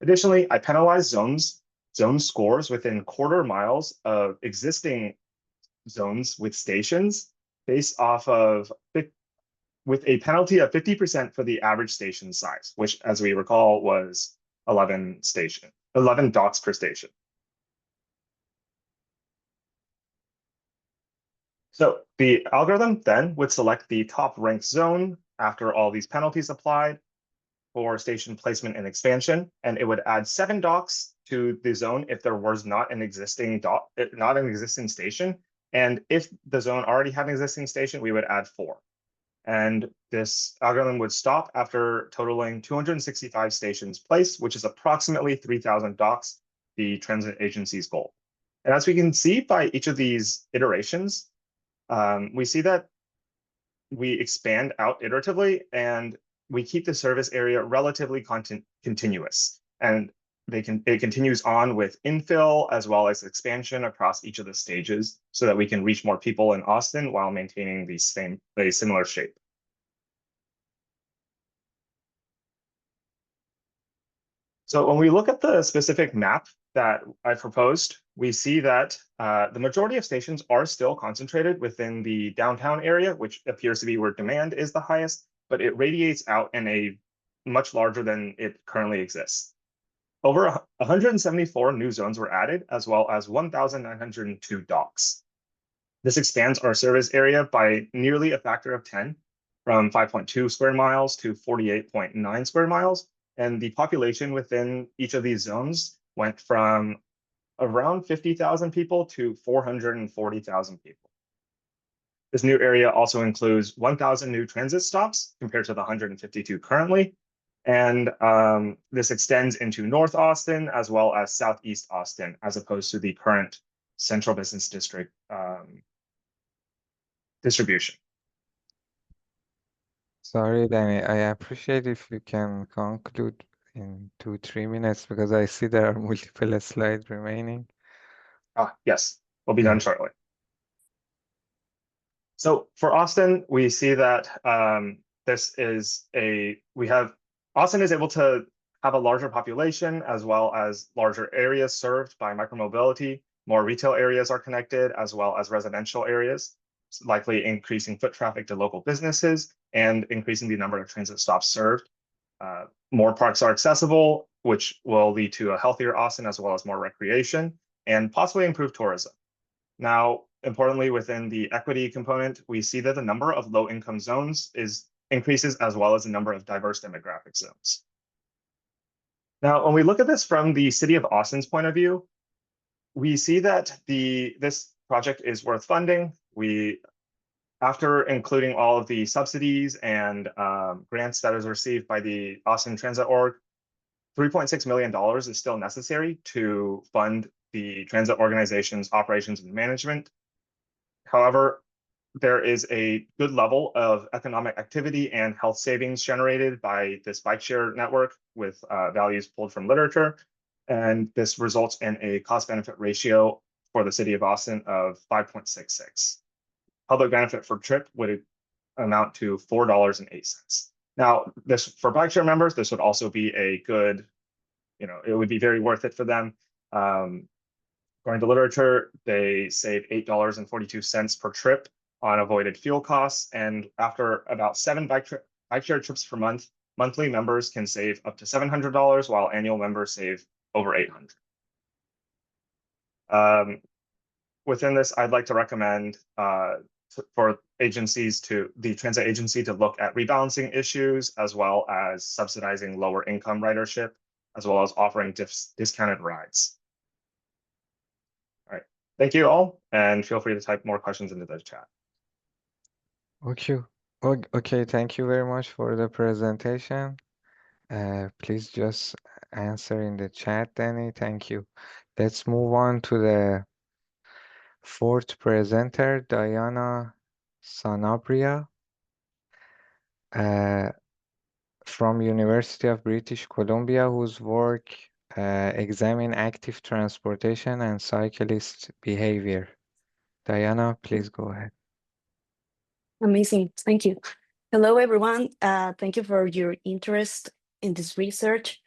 Additionally, I penalized zone scores within quarter miles of existing zones with stations based off of with a penalty of 50% for the average station size, which, as we recall, was 11 docks per station. So the algorithm then would select the top ranked zone after all these penalties applied for station placement and expansion, and it would add 7 docks to the zone if there was not an existing station. And if the zone already had an existing station, we would add 4. And this algorithm would stop after totaling 265 stations placed, which is approximately 3,000 docks, the transit agency's goal. And as we can see by each of these iterations, we see that we expand out iteratively and we keep the service area relatively continuous. And it continues on with infill as well as expansion across each of the stages so that we can reach more people in Austin while maintaining a similar shape. So when we look at the specific map that I proposed, we see that the majority of stations are still concentrated within the downtown area, which appears to be where demand is the highest, but it radiates out in a much larger than it currently exists. Over 174 new zones were added, as well as 1,902 docks. This expands our service area by nearly a factor of 10, from 5.2 square miles to 48.9 square miles. And the population within each of these zones went from around 50,000 people to 440,000 people. This new area also includes 1,000 new transit stops compared to the 152 currently. And this extends into North Austin as well as Southeast Austin, as opposed to the current central business district distribution. Sorry, Danny, I appreciate if you can conclude in 2-3 minutes because I see there are multiple slides remaining. Yes, we'll be done shortly. So for Austin, we see that Austin is able to have a larger population as well as larger areas served by micromobility. More retail areas are connected as well as residential areas, likely increasing foot traffic to local businesses and increasing the number of transit stops served. More parks are accessible, which will lead to a healthier Austin as well as more recreation and possibly improve tourism. Now, importantly, within the equity component, we see that the number of low-income zones increases as well as the number of diverse demographic zones. Now, when we look at this from the city of Austin's point of view, we see that this project is worth funding. After including all of the subsidies and grants that is received by the Austin Transit Org, $3.6 million is still necessary to fund the transit organization's operations and management. However, there is a good level of economic activity and health savings generated by this Bikeshare network with values pulled from literature. And this results in a cost-benefit ratio for the city of Austin of 5.66. Public benefit for trip would amount to $4.08. Now, for Bikeshare members, this would also be a good, it would be very worth it for them. According to literature, they save $8.42 per trip on avoided fuel costs. And after about 7 Bikeshare trips per month, monthly members can save up to $700, while annual members save over $800. Within this, I'd like to recommend for the transit agency to look at rebalancing issues, as well as subsidizing lower income ridership, as well as offering discounted rides. All right, thank you all, and feel free to type more questions into the chat. Okay, thank you very much for the presentation. Please just answer in the chat, Danny. Thank you. Let's move on to the fourth presenter, Diana Sanabria, from University of British Columbia, whose work examine active transportation and cyclist behavior. Diana, please go ahead. Amazing, thank you. Hello, everyone. Thank you for your interest in this research.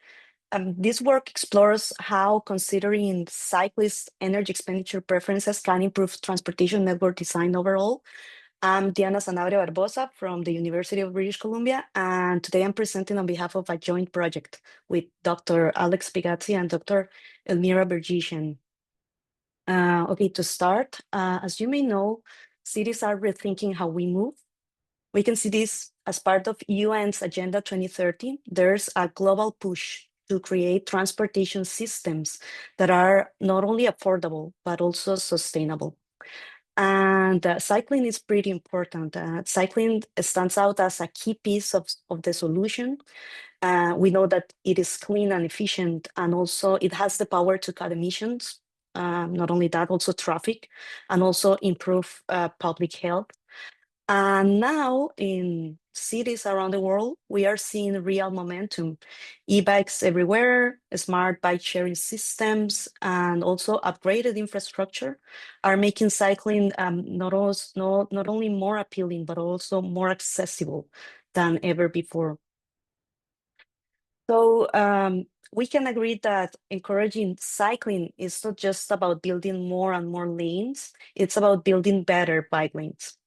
This work explores how considering cyclists' energy expenditure preferences can improve transportation network design overall. I'm Diana Sanabria Barbosa from the University of British Columbia, and today I'm presenting on behalf of a joint project with Dr. Alex Pigazzi and Dr. Elmira Bergician. Okay, to start, as you may know, cities are rethinking how we move. We can see this as part of UN's Agenda 2030. There's a global push to create transportation systems that are not only affordable, but also sustainable. And cycling is pretty important. Cycling stands out as a key piece of the solution. We know that it is clean and efficient, and also it has the power to cut emissions. Not only that, also traffic, and also improve public health. And now in cities around the world, we are seeing real momentum. E-bikes everywhere, smart bike sharing systems, and also upgraded infrastructure are making cycling not only more appealing, but also more accessible than ever before. So we can agree that encouraging cycling is not just about building more and more lanes, it's about building better bike lanes.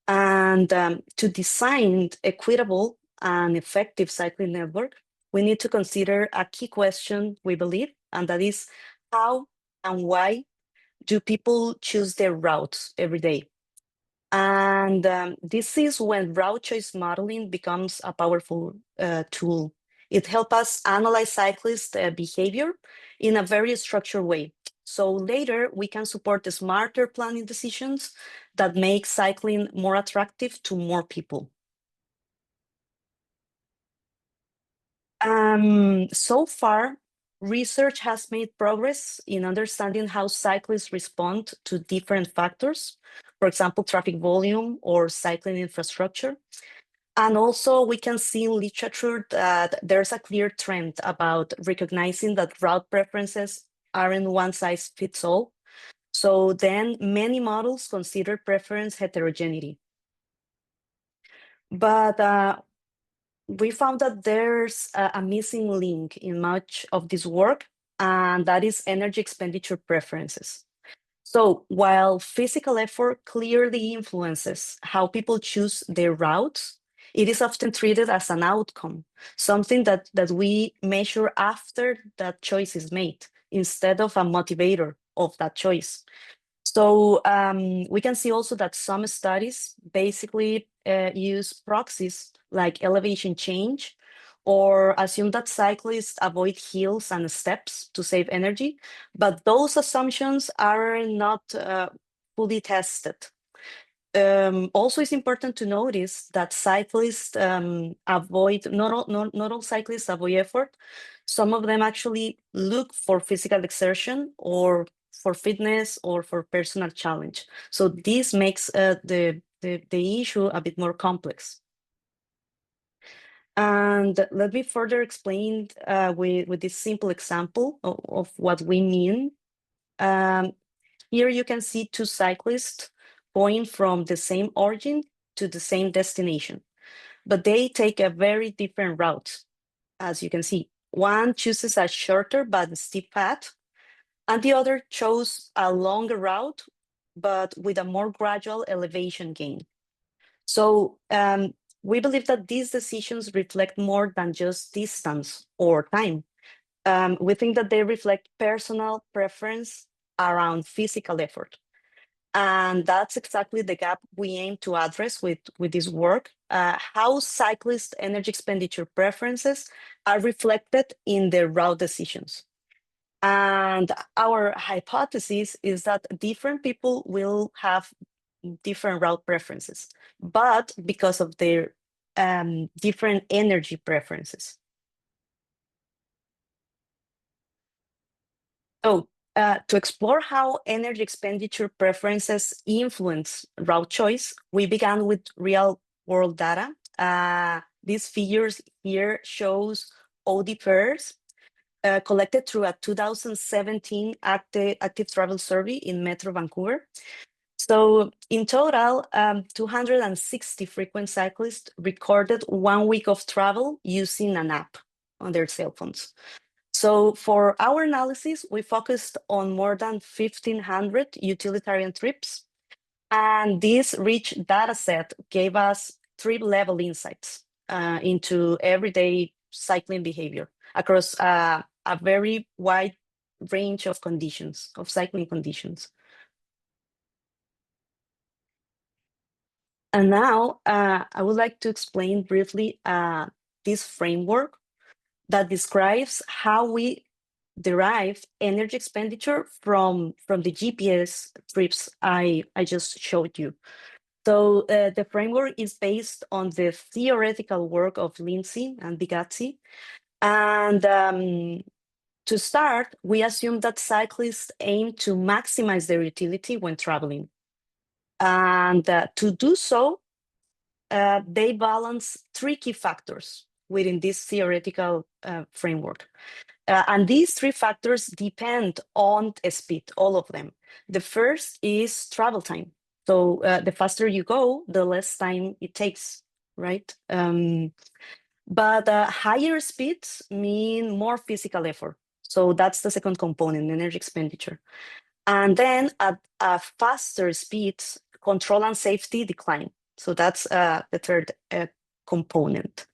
And to design equitable and effective cycling network, we need to consider a key question, we believe, and that is how and why do people choose their routes every day? And this is when route choice modeling becomes a powerful tool. It helps us analyze cyclist behavior in a very structured way. So later we can support the smarter planning decisions that make cycling more attractive to more people. So far, research has made progress in understanding how cyclists respond to different factors, for example, traffic volume or cycling infrastructure. And also we can see in literature that there's a clear trend about recognizing that route preferences aren't one size fits all. So then many models consider preference heterogeneity. But we found that there's a missing link in much of this work, and that is energy expenditure preferences. So while physical effort clearly influences how people choose their routes, it is often treated as an outcome, something that we measure after that choice is made, instead of a motivator of that choice. So we can see also that some studies basically use proxies like elevation change, or assume that cyclists avoid hills and steps to save energy, but those assumptions are not fully tested. Also, it's important to notice that cyclists avoid, not all cyclists avoid effort. Some of them actually look for physical exertion or for fitness or for personal challenge. So this makes the issue a bit more complex. And let me further explain with this simple example of what we mean. Here you can see two cyclists going from the same origin to the same destination, but they take a very different route. As you can see, one chooses a shorter but steep path, and the other chose a longer route, but with a more gradual elevation gain. So we believe that these decisions reflect more than just distance or time. We think that they reflect personal preference around physical effort. And that's exactly the gap we aim to address with this work, how cyclist energy expenditure preferences are reflected in their route decisions. And our hypothesis is that different people will have different route preferences, but because of their different energy preferences. So to explore how energy expenditure preferences influence route choice, we began with real-world data. These figures here shows OD pairs collected through a 2017 active travel survey in Metro Vancouver. So in total, 260 frequent cyclists recorded 1 week of travel using an app on their cell phones. So for our analysis, we focused on more than 1,500 utilitarian trips. And this rich data set gave us trip-level insights into everyday cycling behavior across a very wide range of conditions, of cycling conditions. And now I would like to explain briefly this framework that describes how we derive energy expenditure from the GPS trips I just showed you. So the framework is based on the theoretical work of Lindsay and Bigazzi. And to start, we assume that cyclists aim to maximize their utility when traveling. And to do so, they balance three key factors within this theoretical framework. And these three factors depend on speed, all of them. The first is travel time. So the faster you go, the less time it takes, right? But higher speeds mean more physical effort. So that's the second component, energy expenditure. And then at faster speeds, control and safety decline. So that's the third component.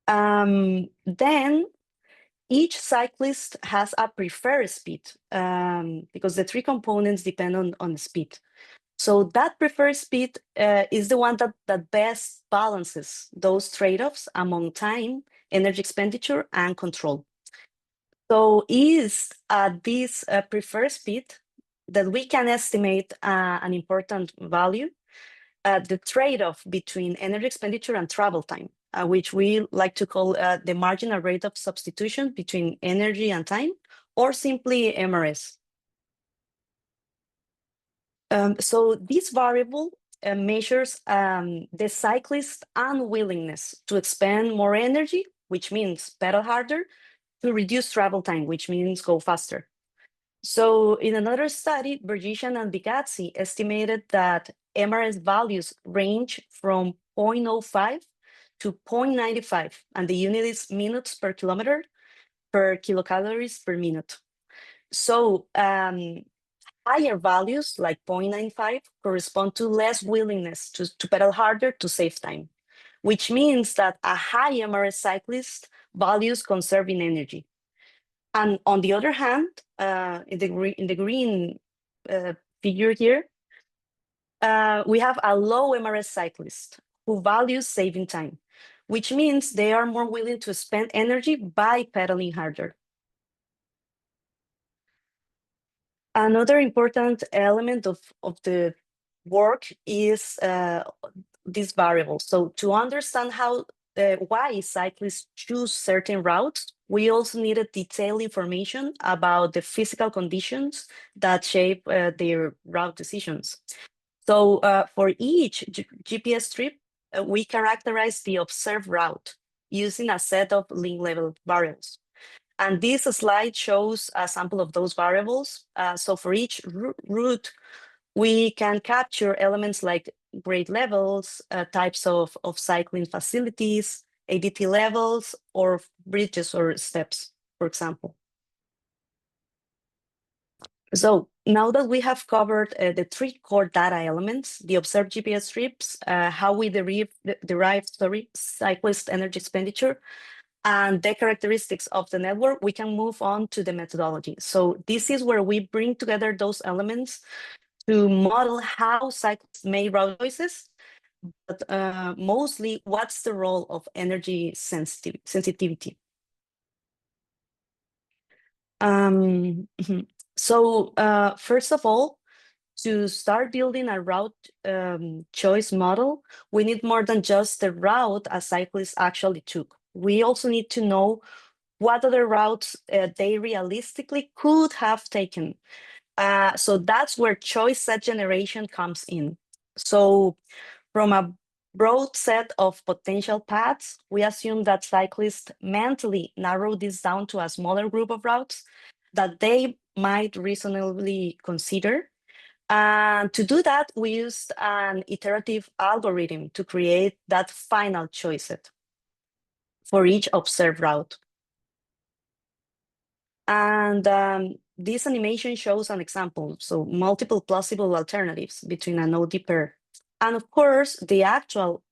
Then each cyclist has a preferred speed because the three components depend on the speed. So that preferred speed is the one that best balances those trade-offs among time, energy expenditure, and control. So is this preferred speed that we can estimate an important value, the trade-off between energy expenditure and travel time. which we like to call the marginal rate of substitution between energy and time, or simply MRS. So this variable measures the cyclist's unwillingness to expend more energy, which means pedal harder, to reduce travel time, which means go faster. So in another study, Bergishan and Bigazzi estimated that MRS values range from 0.05 to 0.95, and the unit is minutes per kilometer per kilocalories per minute. So higher values like 0.95 correspond to less willingness to pedal harder to save time, which means that a high MRS cyclist values conserving energy. And on the other hand, in the green figure here, we have a low MRS cyclist who values saving time, which means they are more willing to spend energy by pedaling harder. Another important element of the work is this variable. So to understand why cyclists choose certain routes, we also needed detailed information about the physical conditions that shape their route decisions. So for each GPS trip, we characterize the observed route using a set of link level variables. And this slide shows a sample of those variables. So for each route, we can capture elements like grade levels, types of cycling facilities, ADT levels, or bridges or steps, for example. So now that we have covered the three core data elements, the observed GPS trips, how we derive cyclist energy expenditure, and the characteristics of the network, we can move on to the methodology. So this is where we bring together those elements to model how cyclists make route choices, but mostly what's the role of energy sensitivity. So first of all, to start building a route choice model, we need more than just the route a cyclist actually took. We also need to know what other routes they realistically could have taken. So that's where choice set generation comes in. So from a broad set of potential paths, we assume that cyclists mentally narrow this down to a smaller group of routes that they might reasonably consider. And to do that, we used an iterative algorithm to create that final choice set for each observed route. And this animation shows an example, so multiple plausible alternatives between an OD pair. And of course, the actual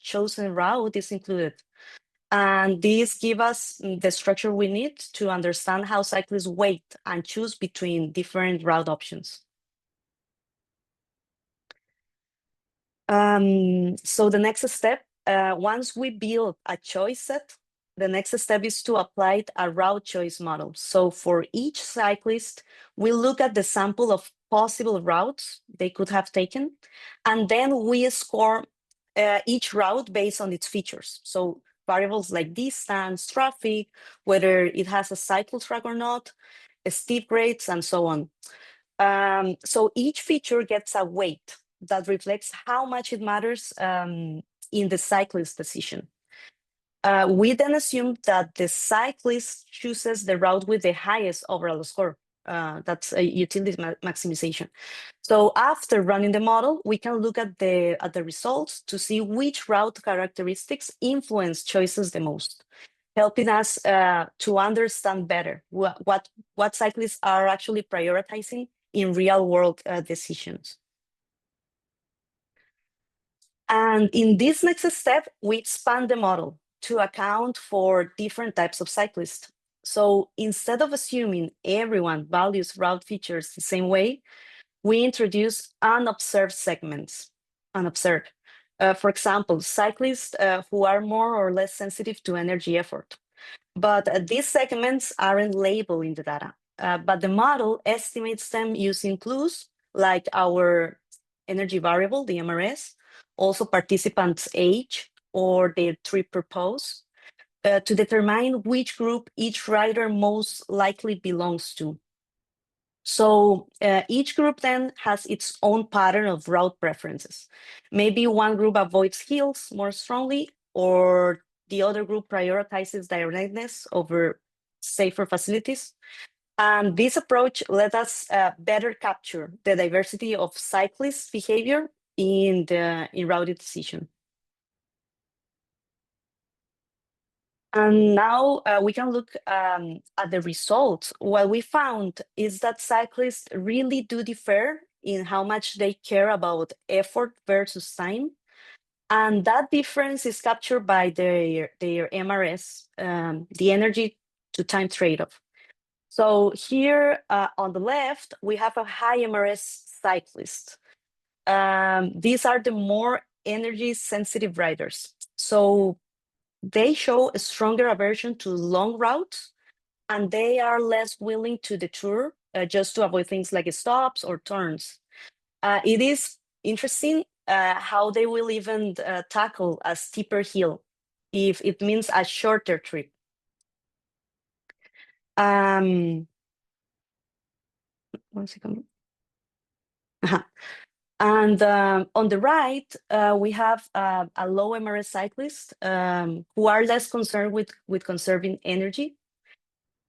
chosen route is included. And this gives us the structure we need to understand how cyclists weight and choose between different route options. So the next step, once we build a choice set, the next step is to apply a route choice model. So for each cyclist, we look at the sample of possible routes they could have taken, and then we score each route based on its features. So variables like distance, traffic, whether it has a cycle track or not, steep grades, and so on. So each feature gets a weight that reflects how much it matters in the cyclist decision. We then assume that the cyclist chooses the route with the highest overall score. That's a utility maximization. So after running the model, we can look at the results to see which route characteristics influence choices the most, helping us to understand better what cyclists are actually prioritizing in real world decisions. And in this next step, we expand the model to account for different types of cyclists. So instead of assuming everyone values route features the same way, we introduce unobserved segments, unobserved. For example, cyclists who are more or less sensitive to energy effort. But these segments aren't labeled in the data, but the model estimates them using clues like our energy variable, the MRS, also participants' age, or their trip purpose to determine which group each rider most likely belongs to. So each group then has its own pattern of route preferences. Maybe one group avoids hills more strongly, or the other group prioritizes directness over safer facilities. And this approach let us better capture the diversity of cyclists' behavior in route decision. And now we can look at the results. What we found is that cyclists really do differ in how much they care about effort versus time. And that difference is captured by their MRS, the energy to time trade-off. So here on the left, we have a high MRS cyclist. These are the more energy sensitive riders. So they show a stronger aversion to long routes, and they are less willing to detour just to avoid things like stops or turns. It is interesting how they will even tackle a steeper hill if it means a shorter trip. One second. And on the right, we have a low MRS cyclist who are less concerned with conserving energy.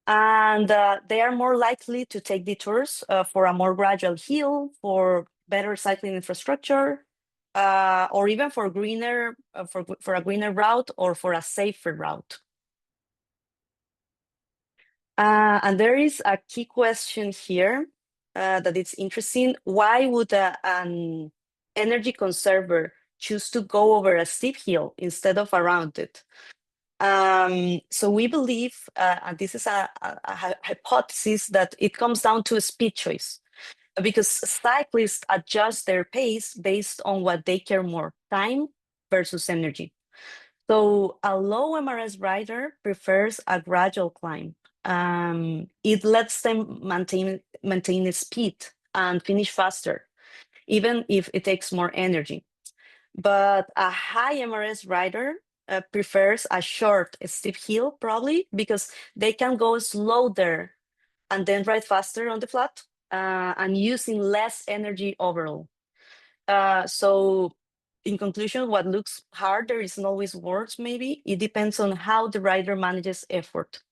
And they are more likely to take detours for a more gradual hill, for better cycling infrastructure, or even for greener for a greener route or for a safer route. And there is a key question here that it's interesting. Why would an energy conserver choose to go over a steep hill instead of around it? So we believe, and this is a hypothesis, that it comes down to a speed choice, because cyclists adjust their pace based on what they care more, time versus energy. So a low MRS rider prefers a gradual climb. It lets them maintain its speed and finish faster, even if it takes more energy. But a high MRS rider prefers a short, steep hill, probably because they can go slow there and then ride faster on the flat and using less energy overall. So in conclusion, what looks harder isn't always worse, maybe. It depends on how the rider manages effort.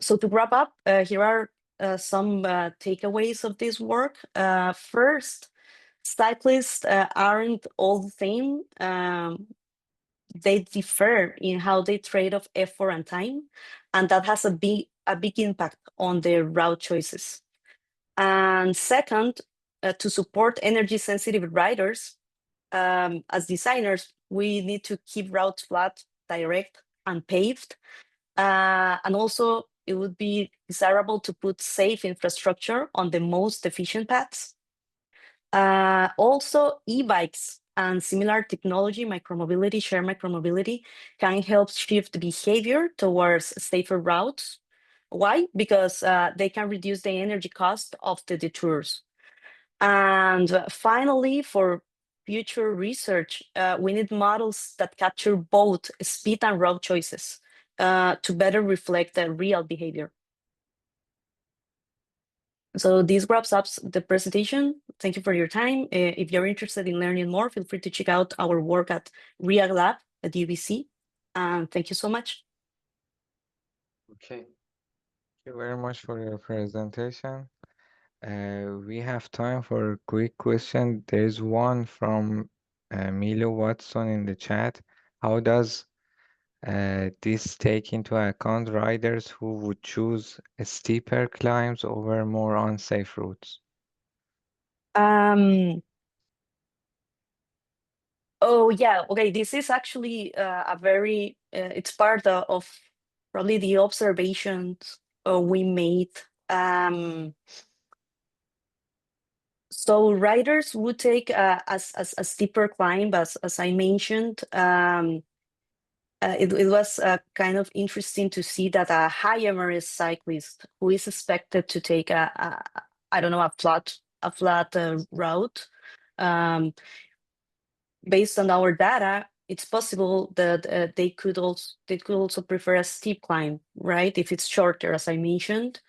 So to wrap up, here are some takeaways of this work. First, cyclists aren't all the same. They differ in how they trade off effort and time, and that has a big impact on their route choices. And second, to support energy sensitive riders, as designers, we need to keep routes flat, direct, and paved. And also, it would be desirable to put safe infrastructure on the most efficient paths. Also, e-bikes and similar technology, micromobility, shared micromobility, can help shift behavior towards safer routes. Why? Because they can reduce the energy cost of the detours. And finally, for future research, we need models that capture both speed and route choices to better reflect the real behavior. So this wraps up the presentation. Thank you for your time. If you're interested in learning more, feel free to check out our work at React Lab at UBC. And thank you so much. Okay. Thank you very much for your presentation. We have time for a quick question. There's one from Milo Watson in the chat. How does this take into account riders who would choose steeper climbs over more unsafe routes? Oh yeah, okay. This is actually a very, it's part of probably the observations we made. So riders would take a steeper climb, as I mentioned. It was kind of interesting to see that a high MRS cyclist who is expected to take I don't know, a flat route, based on our data, it's possible that they could also prefer a steep climb, right? If it's shorter, as I mentioned,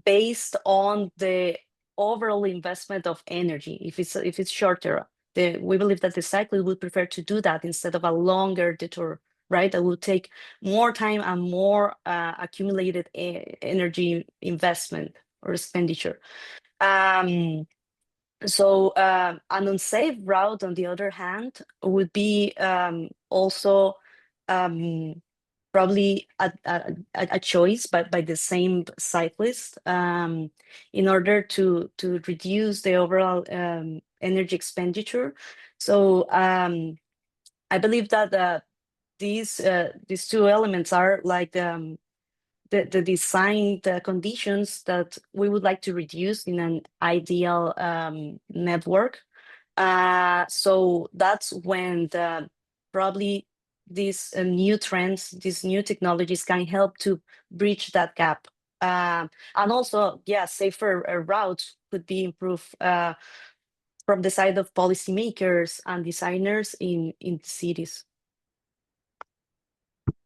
based on the overall investment of energy. If it's shorter, we believe that the cyclist would prefer to do that instead of a longer detour, right? That will take more time and more accumulated energy investment or expenditure. So an unsafe route, on the other hand, would be also probably a choice by the same cyclist in order to reduce the overall energy expenditure. So I believe that these two elements are like the design, the conditions that we would like to reduce in an ideal network. So that's when probably these new trends, these new technologies can help to bridge that gap. And also, yeah, safer routes could be improved from the side of policymakers and designers in cities.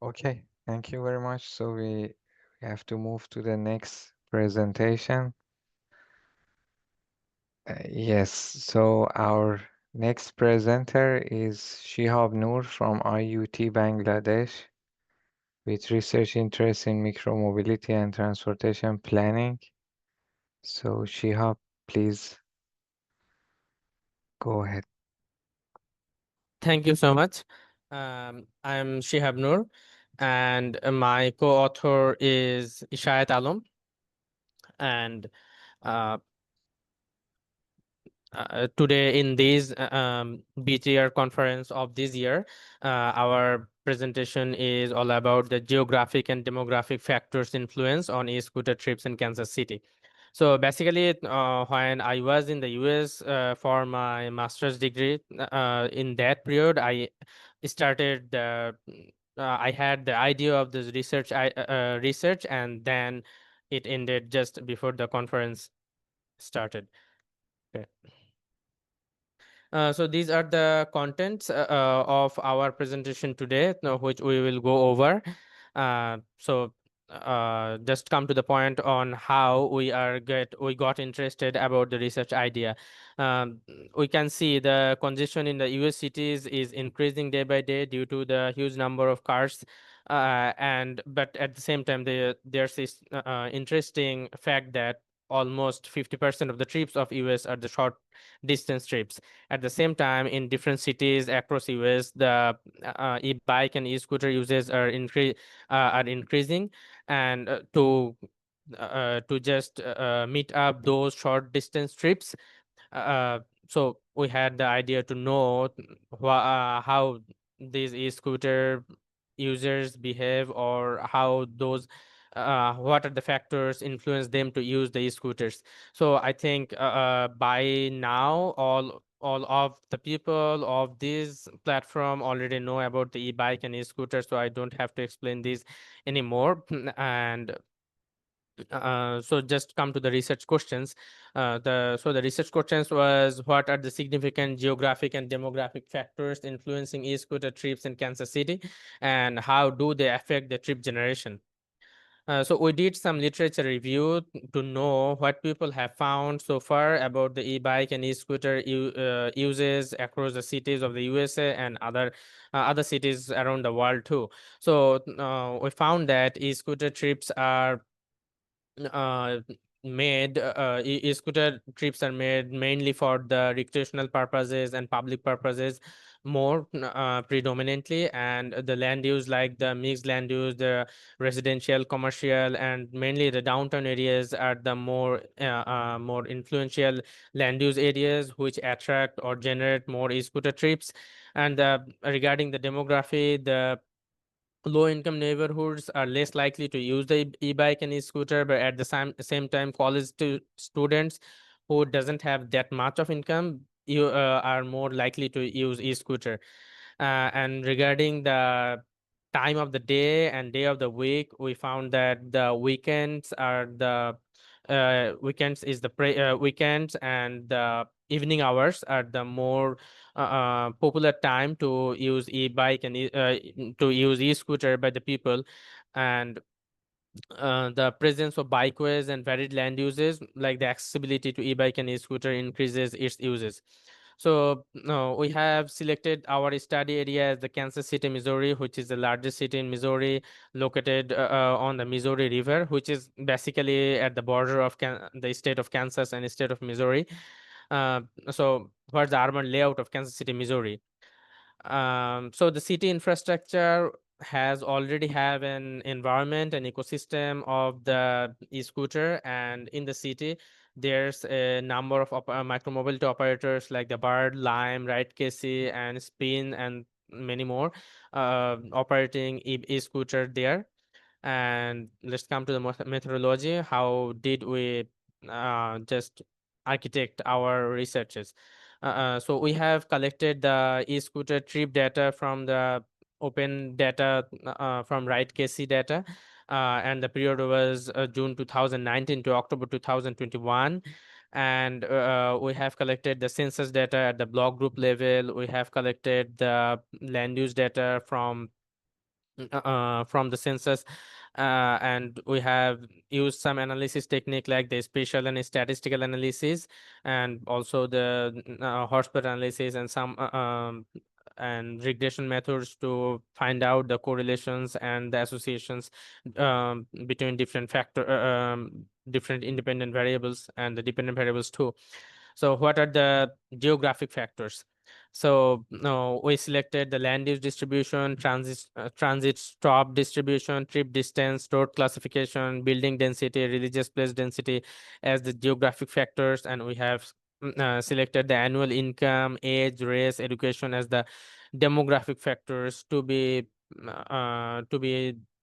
Okay, thank you very much. So we have to move to the next presentation. Yes, so our next presenter is Shihab Noor from IUT Bangladesh with research interests in micromobility and transportation planning. So Shihab, please go ahead. Thank you so much. I'm Shihab Noor, and my co-author is Ishayat Alam. And uh, today in this BTR conference of this year, our presentation is all about the geographic and demographic factors influence on e-scooter trips in Kansas City. So basically, when I was in the US for my master's degree, in that period, I started I had the idea of this research, and then it ended just before the conference started. Okay. So these are the contents of our presentation today, which we will go over. So just come to the point on how we got interested about the research idea. Um, we can see the congestion in the US cities is increasing day by day due to the huge number of cars. But at the same time, there's this interesting fact that almost 50% of the trips of US are the short distance trips. At the same time, in different cities across US, the e-bike and e-scooter uses are increasing, and to just meet up those short distance trips. Uh, so we had the idea to know how these e-scooter users behave, or how those what are the factors influence them to use the e-scooters. So I think by now all of the people of this platform already know about the e-bike and e-scooter, so I don't have to explain this anymore. And so just come to the research questions. The research questions was, what are the significant geographic and demographic factors influencing e-scooter trips in Kansas City, and how do they affect the trip generation? So we did some literature review to know what people have found so far about the e-bike and e-scooter uses across the cities of the USA and other cities around the world too. So we found that e-scooter trips are uh, e-scooter trips are made mainly for the recreational purposes and public purposes more predominantly, and the land use, like the mixed land use, the residential, commercial, and mainly the downtown areas are the more influential land use areas which attract or generate more e-scooter trips. And regarding the demography, the low income neighborhoods are less likely to use the e-bike and e-scooter, but at the same time, students who doesn't have that much of income, you are more likely to use e-scooter. And regarding the time of the day and day of the week, we found that the weekends is the weekends, and the evening hours are the more popular time to use e-bike and to use e-scooter by the people. And the presence of bikeways and varied land uses, like the accessibility to e-bike and e-scooter, increases its uses. So we have selected our study area as the Kansas City, Missouri, which is the largest city in Missouri, located on the Missouri River, which is basically at the border of the state of Kansas and the state of Missouri. So what's the urban layout of Kansas City, Missouri? So the city infrastructure has already have an environment, an ecosystem of the e-scooter, and in the city there's a number of micromobility operators like the Bird, Lime, Ride Casey, and Spin, and many more operating e-scooter there. And let's come to the methodology. How did we just architect our researches? So we have collected the e-scooter trip data from the open data from Ride KC data, and the period was June 2019 to October 2021. And we have collected the census data at the block group level. We have collected the land use data from the census, and we have used some analysis technique like the spatial and statistical analysis, and also the hotspot analysis, and some and regression methods to find out the correlations and the associations between different independent variables and the dependent variables too. So what are the geographic factors? So no, we selected the land use distribution, transit stop distribution, trip distance, road classification, building density, religious place density as the geographic factors, and we have selected the annual income, age, race, education as the demographic factors to be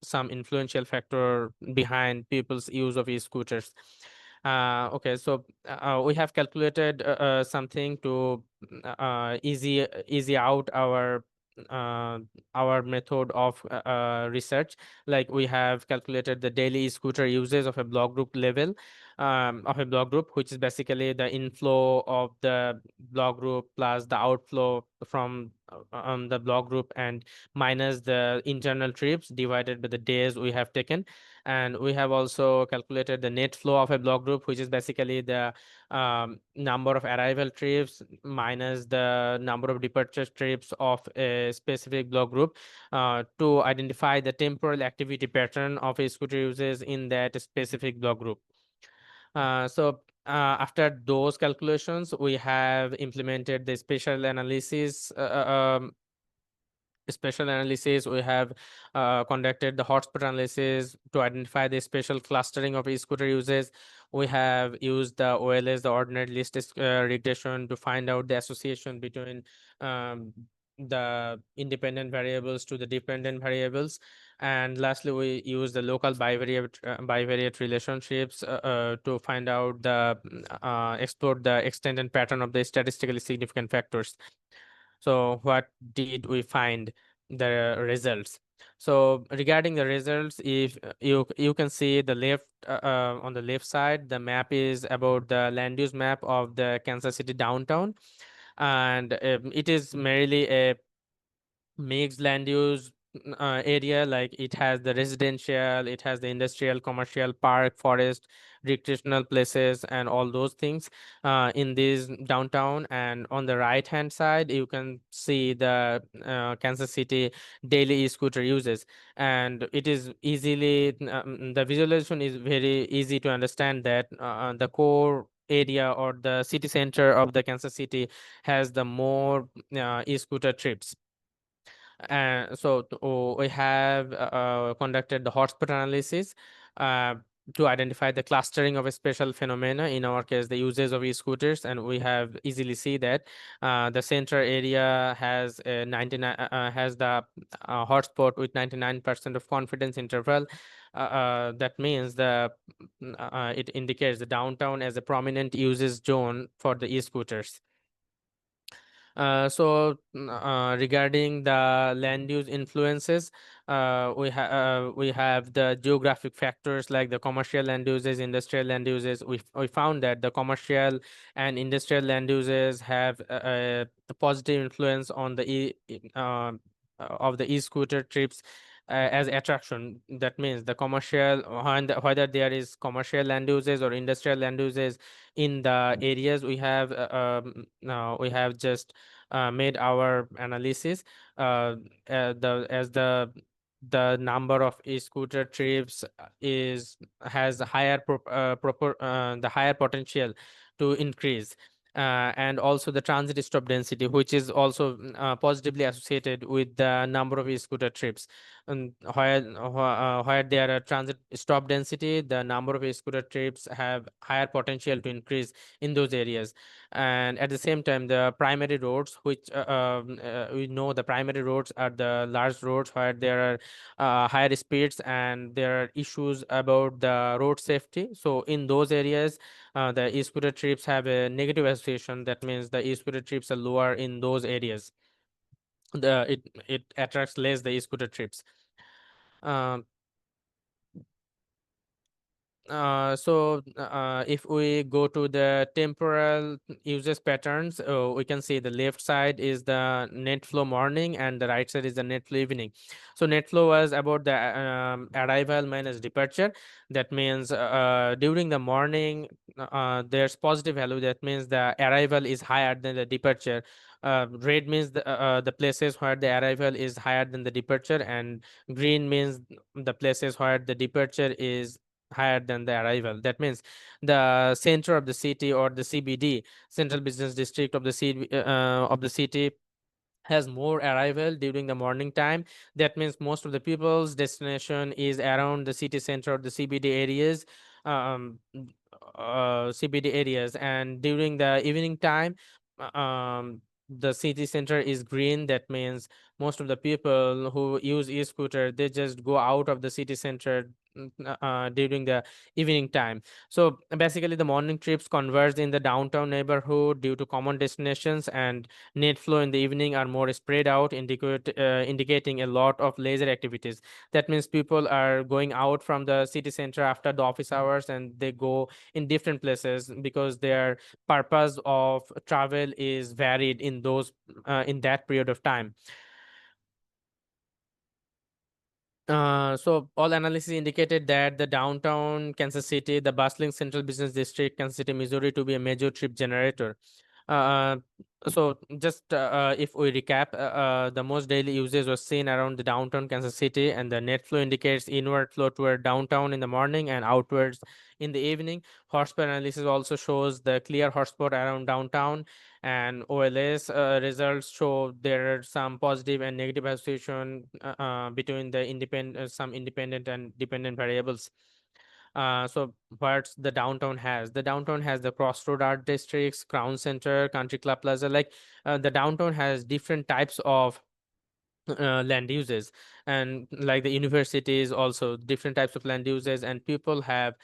some influential factor behind people's use of e-scooters. Okay, so we have calculated something to easy out uh, our method of research. Like we have calculated the daily scooter uses of a block group level, which is basically the inflow of the block group plus the outflow from the block group, and minus the internal trips divided by the days we have taken. And we have also calculated the net flow of a block group, which is basically the number of arrival trips minus the number of departure trips of a specific block group, to identify the temporal activity pattern of a scooter uses in that specific block group. After those calculations, we have implemented the spatial analysis. We have conducted the hotspot analysis to identify the spatial clustering of e-scooter uses. We have used the OLS, the ordinary list regression, to find out the association between the independent variables to the dependent variables. And lastly, we use the local bivariate relationships to find out explore the extent and pattern of the statistically significant factors. So what did we find? The results. So regarding the results, if you can see the left on the left side, the map is about the land use map of the Kansas City downtown, and it is merely a mixed land use area. Like it has the residential, it has the industrial, commercial, park, forest, recreational places, and all those things in this downtown. And on the right hand side, you can see the Kansas City daily e-scooter uses, and it is easily the visualization is very easy to understand that the core area or the city center of the Kansas City has the more e-scooter trips. And so we have conducted the hotspot analysis to identify the clustering of a special phenomena, in our case the uses of e-scooters, and we have easily see that the center area has a 99 has the hotspot with 99% of confidence interval. That means it indicates the downtown as a prominent uses zone for the e-scooters. Regarding the land use influences, we have the geographic factors like the commercial land uses, industrial land uses. We found that the commercial and industrial land uses have the positive influence on the of the e-scooter trips as attraction. That means the commercial, whether there is commercial land uses or industrial land uses in the areas we have just made our analysis. The number of e-scooter trips has a higher the higher potential to increase, and also the transit stop density, which is also positively associated with the number of e-scooter trips. And where there are transit stop density, the number of e-scooter trips have higher potential to increase in those areas. And at the same time, the primary roads, which we know the primary roads are the large roads where there are higher speeds and there are issues about the road safety. So in those areas, the e-scooter trips have a negative association. That means the e-scooter trips are lower in those areas. It attracts less the e-scooter trips. Um, if we go to the temporal usage patterns, we can see the left side is the net flow morning and the right side is the net flow evening. So net flow was about the arrival minus departure. That means during the morning, there's positive value. That means the arrival is higher than the departure. Red means the places where the arrival is higher than the departure, and green means the places where the departure is higher than the arrival. That means the center of the city, or the CBD, central business district of the city, has more arrival during the morning time. That means most of the people's destination is around the city center or the CBD areas. CBD areas, and during the evening time, the city center is green. That means most of the people who use e-scooter, they just go out of the city center during the evening time. So basically the morning trips converge in the downtown neighborhood due to common destinations, and net flow in the evening are more spread out, indicating a lot of leisure activities. That means people are going out from the city center after the office hours, and they go in different places because their purpose of travel is varied in that period of time. So all analysis indicated that the downtown Kansas City, the bustling central business district, Kansas City, Missouri, to be a major trip generator. So just if we recap, the most daily usage was seen around the downtown Kansas City, and the net flow indicates inward flow toward downtown in the morning and outwards in the evening. Hotspot analysis also shows the clear hotspot around downtown, and OLS results show there are some positive and negative association between the some independent and dependent variables. So what the downtown has? The downtown has the Crossroad Art Districts, Crown Center, Country Club Plaza. Like the downtown has different types of land uses, and like the universities also different types of land uses, and people have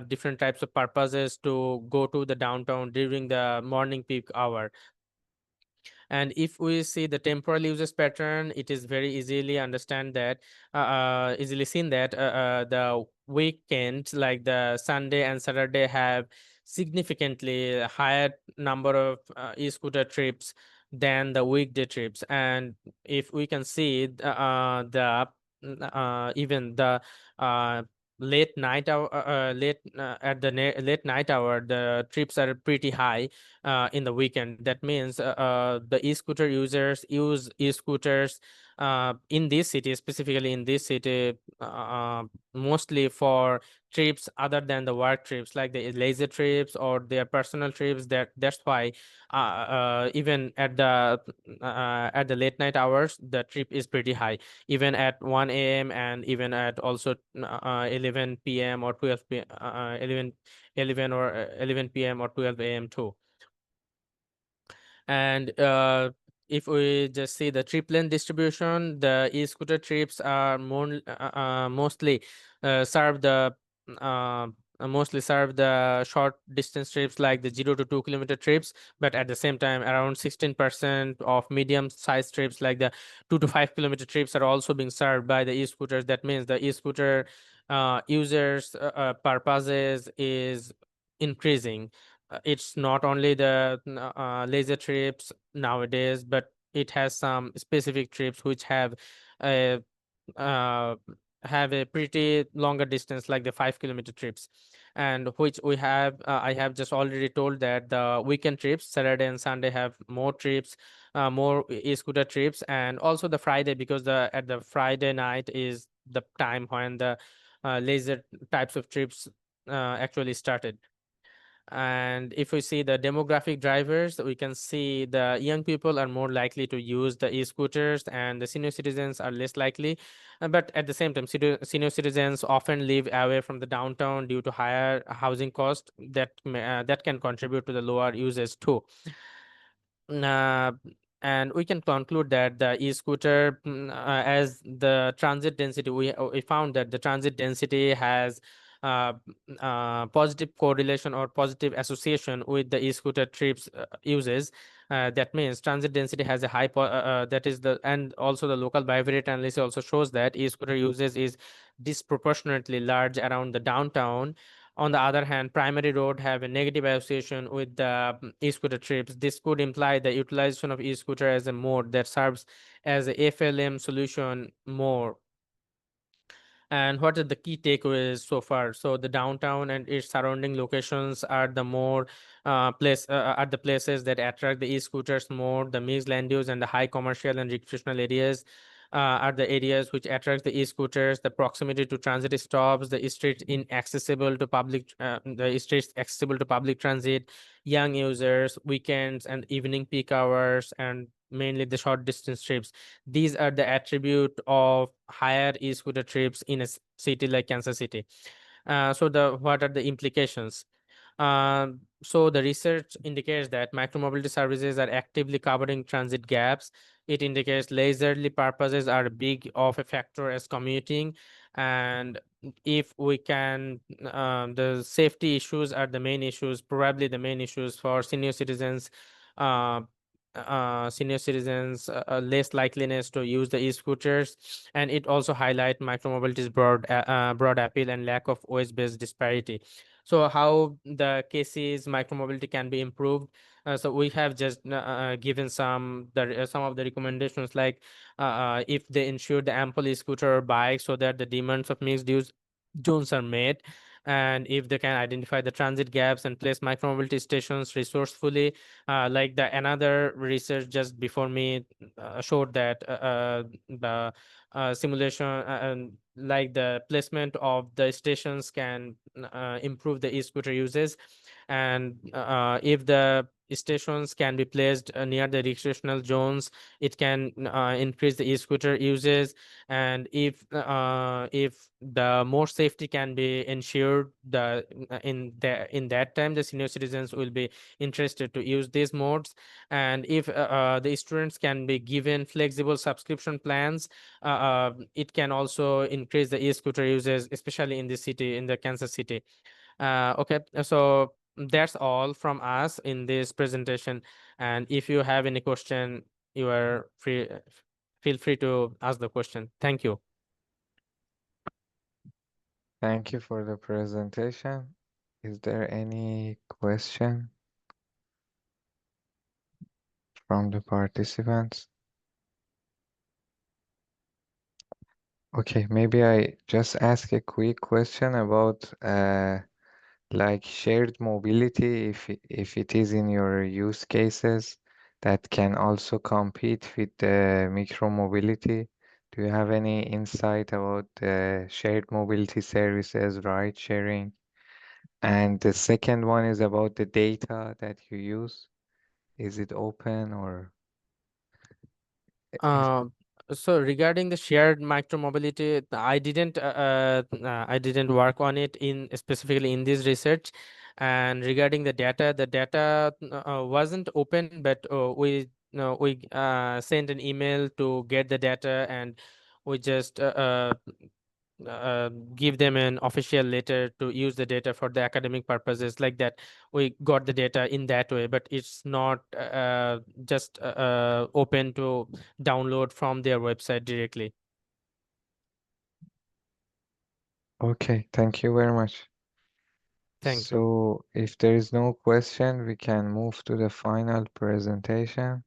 different types of purposes to go to the downtown during the morning peak hour. And if we see the temporal uses pattern, it is very easily seen that the weekends like the Sunday and Saturday have significantly higher number of e-scooter trips than the weekday trips. And if we can see even the uh, late night hour late night hour, the trips are pretty high in the weekend. That means the e-scooter users use e-scooters in this city, specifically in this city, mostly for trips other than the work trips, like the leisure trips or their personal trips. That's why even at the late night hours, the trip is pretty high, even at 1 a.m. and even at also 11 p.m. or 12 p.m. 11 or 11 p.m. or 12 a.m. too. And if we just see the trip length distribution, the e-scooter trips are mostly serve the mostly serve the short distance trips like the 0 to 2 kilometer trips, but at the same time around 16% of medium sized trips like the 2 to 5 kilometer trips are also being served by the e-scooters. That means the e-scooter users purposes is increasing. It's not only the leisure trips nowadays, but it has some specific trips which a uh, have a pretty longer distance like the 5 kilometer trips, and which we have I have just already told that the weekend trips Saturday and Sunday have more trips, more e-scooter trips, and also the Friday, because the at the Friday night is the time when the leisure types of trips actually started. And if we see the demographic drivers, we can see the young people are more likely to use the e-scooters and the senior citizens are less likely. But at the same time, senior citizens often live away from the downtown due to higher housing cost that can contribute to the lower usage too. Uh, and we can conclude that the e-scooter, as the transit density, we found that the transit density has uh, positive correlation or positive association with the e-scooter trips uses. That means transit density has a high, that is the, and also the local bivariate analysis also shows that e-scooter uses is disproportionately large around the downtown. On the other hand, primary road have a negative association with the e-scooter trips. This could imply the utilization of e-scooter as a mode that serves as a FLM solution more. And what are the key takeaways so far? So the downtown and its surrounding locations are the more are the places that attract the e-scooters more. The mixed land use and the high commercial and recreational areas are the areas which attract the e-scooters. The proximity to transit stops, the streets inaccessible to the streets accessible to public transit, young users, weekends and evening peak hours, and mainly the short distance trips. These are the attribute of higher e-scooter trips in a city like Kansas City. So the what are the implications? So the research indicates that micromobility services are actively covering transit gaps. It indicates leisurely purposes are big of a factor as commuting, and if we can, the safety issues are the main issues, probably the main issues for senior citizens. Uh, less likeliness to use the e-scooters, and it also highlight micromobility's broad appeal and lack of OS-based disparity. So how the cases micromobility can be improved? So we have just given some of the recommendations, like if they ensure the ample e-scooter or bike so that the demands of mixed use zones are met, and if they can identify the transit gaps and place micromobility stations resourcefully, like the another research just before me showed that the simulation and like the placement of the stations can improve the e-scooter uses, and if the stations can be placed near the recreational zones, it can increase the e-scooter uses. And if the more safety can be ensured, in that time the senior citizens will be interested to use these modes. And if the students can be given flexible subscription plans, it can also increase the e-scooter uses, especially in the city, in the Kansas City. Okay, so that's all from us in this presentation. And if you have any question, you are free. Feel free to ask the question. Thank you. Thank you for the presentation. Is there any question from the participants? Okay, maybe I just ask a quick question about like shared mobility, if it is in your use cases that can also compete with the micromobility. Do you have any insight about the shared mobility services, ride sharing? And the second one is about the data that you use. Is it open or is Uh, so regarding the shared micromobility, I didn't work on it in specifically in this research. And regarding the data wasn't open, but we sent an email to get the data, and we just give them an official letter to use the data for the academic purposes, like that we got the data in that way, but it's not just open to download from their website directly. Okay, thank you very much. Thank you. So if there is no question, we can move to the final presentation.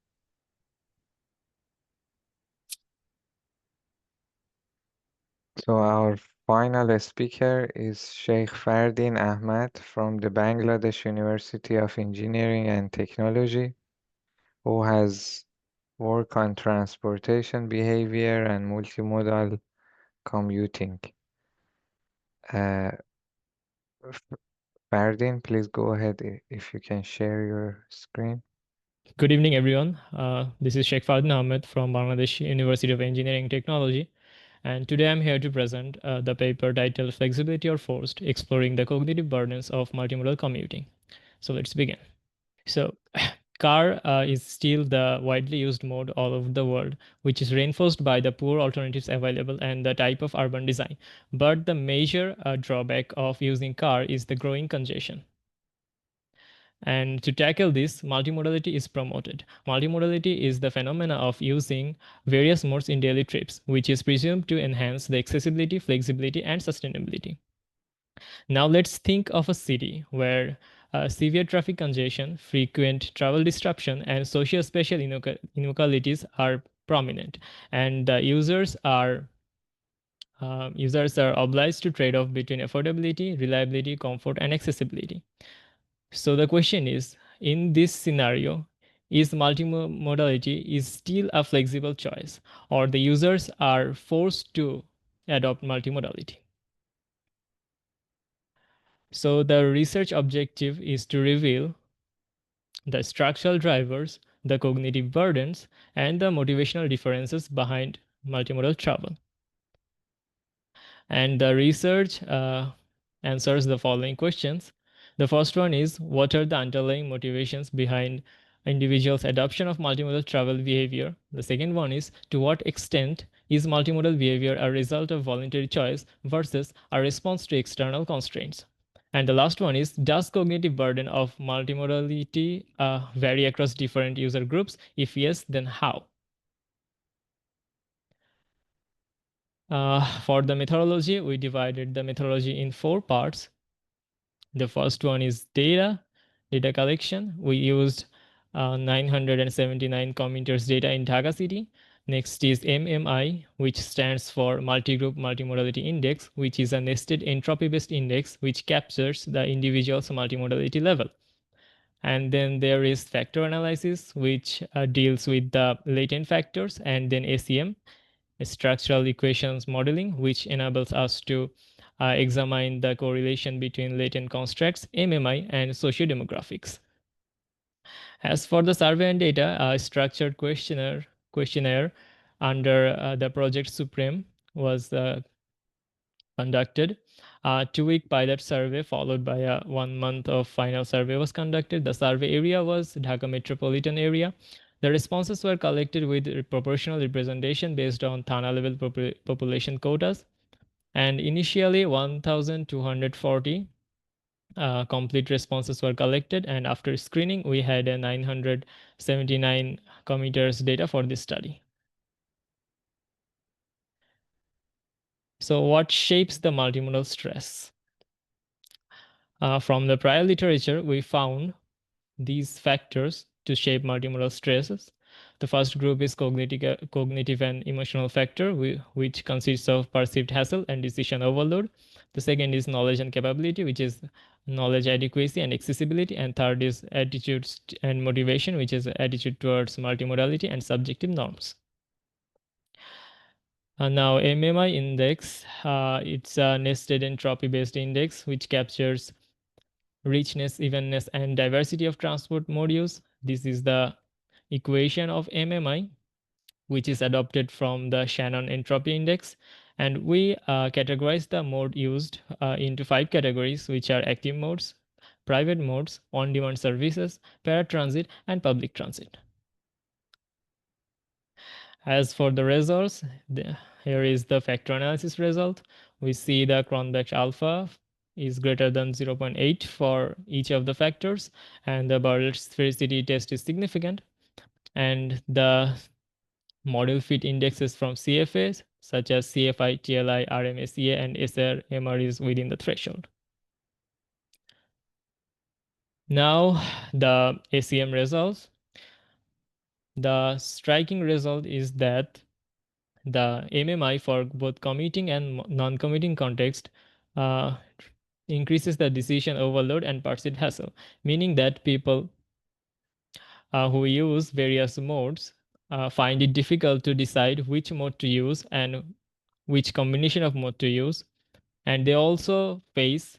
So our final speaker is Sheikh Fardeen Ahmad from the Bangladesh University of Engineering and Technology, who has worked on transportation behavior and multimodal commuting. Fardeen, please go ahead if you can share your screen. Good evening, everyone. This is Sheikh Fardeen Ahmed from Bangladesh University of Engineering and Technology. And today I'm here to present the paper titled Flexibility or Forced, Exploring the Cognitive Burdens of Multimodal Commuting. So let's begin. So car is still the widely used mode all over the world, which is reinforced by the poor alternatives available and the type of urban design. But the major drawback of using car is the growing congestion. And to tackle this, multimodality is promoted. Multimodality is the phenomena of using various modes in daily trips, which is presumed to enhance the accessibility, flexibility, and sustainability. Now let's think of a city where severe traffic congestion, frequent travel disruption, and socio-spatial inequalities are prominent, and the users are obliged to trade off between affordability, reliability, comfort, and accessibility. So the question is, in this scenario, is multimodality is still a flexible choice, or the users are forced to adopt multimodality? So the research objective is to reveal the structural drivers, the cognitive burdens, and the motivational differences behind multimodal travel. And the research answers the following questions. The first one is, what are the underlying motivations behind individuals' adoption of multimodal travel behavior? The second one is, to what extent is multimodal behavior a result of voluntary choice versus a response to external constraints? And the last one is, does cognitive burden of multimodality vary across different user groups? If yes, then how? For the methodology, we divided the methodology in 4 parts. The first one is data collection. We used 979 commuters data in Dhaka city. Next is MMI, which stands for Multi-Group Multimodality Index, which is a nested entropy-based index which captures the individual's multimodality level. And then there is factor analysis, which deals with the latent factors, and then ACM, structural equations modeling, which enables us to examine the correlation between latent constructs, MMI, and sociodemographics. As for the survey and data, a structured questionnaire under the Project Supreme was conducted. 2-week pilot survey followed by a 1 month of final survey was conducted. The survey area was Dhaka metropolitan area. The responses were collected with proportional representation based on Thana level population quotas. And initially 1,240 complete responses were collected. And after screening, we had a 979 commuters data for this study. So what shapes the multimodal stress? From the prior literature, we found these factors to shape multimodal stresses. The first group is cognitive and emotional factor, which consists of perceived hassle and decision overload. The second is knowledge and capability, which is knowledge adequacy and accessibility. And third is attitudes and motivation, which is attitude towards multimodality and subjective norms. Now MMI index, it's a nested entropy-based index, which captures richness, evenness, and diversity of transport mode use. This is the equation of MMI, which is adopted from the Shannon Entropy Index. And we categorize the mode used into 5 categories, which are active modes, private modes, on-demand services, paratransit, and public transit. As for the results, here is the factor analysis result. We see the Cronbach alpha is greater than 0.8 for each of the factors, and the Barrel sphericity test is significant. And the model fit indexes from CFAs, such as CFI, TLI, RMSEA, and SRMR is within the threshold. Now, the ACM results. The striking result is that the MMI for both commuting and non-commuting context increases the decision overload and perceived hassle, meaning that people who use various modes find it difficult to decide which mode to use and which combination of mode to use, and they also face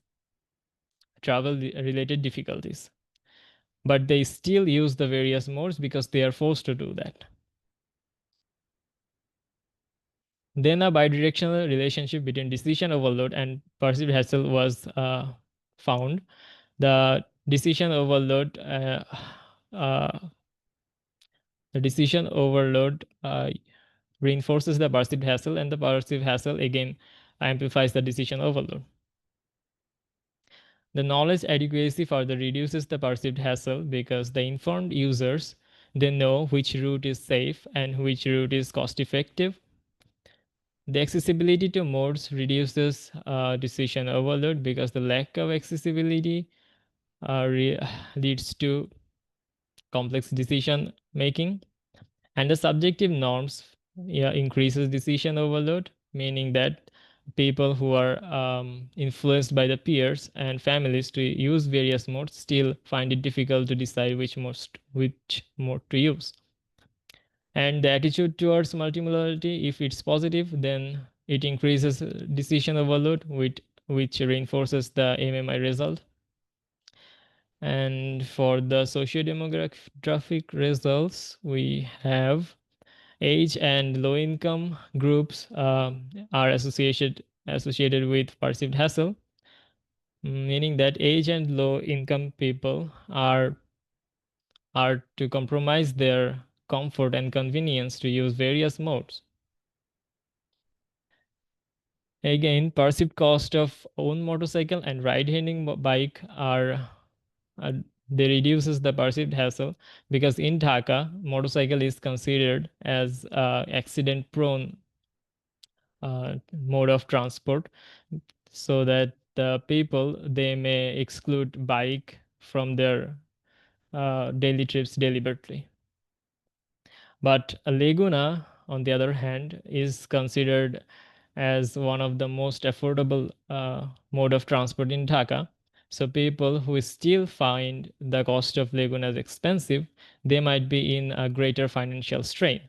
travel-related difficulties. But they still use the various modes because they are forced to do that. Then a bidirectional relationship between decision overload and perceived hassle was found. The decision overload reinforces the perceived hassle, and the perceived hassle again amplifies the decision overload. The knowledge adequacy further reduces the perceived hassle because the informed users, they know which route is safe and which route is cost effective. The accessibility to modes reduces decision overload because the lack of accessibility leads to complex decision making. And the subjective norms increases decision overload, meaning that people who are influenced by the peers and families to use various modes still find it difficult to decide which mode to use. And the attitude towards multimodality, if it's positive, then it increases decision overload, which reinforces the MMI result. And for the socio-demographic results, we have age and low income groups are associated with perceived hassle, meaning that age and low income people are to compromise their comfort and convenience to use various modes. Again, perceived cost of own motorcycle and ride-hailing bike are they reduces the perceived hassle because in Dhaka, motorcycle is considered as accident-prone mode of transport, so that the people they may exclude bike from their daily trips deliberately. But a Laguna, on the other hand, is considered as one of the most affordable mode of transport in Dhaka. So people who still find the cost of Laguna expensive, they might be in a greater financial strain.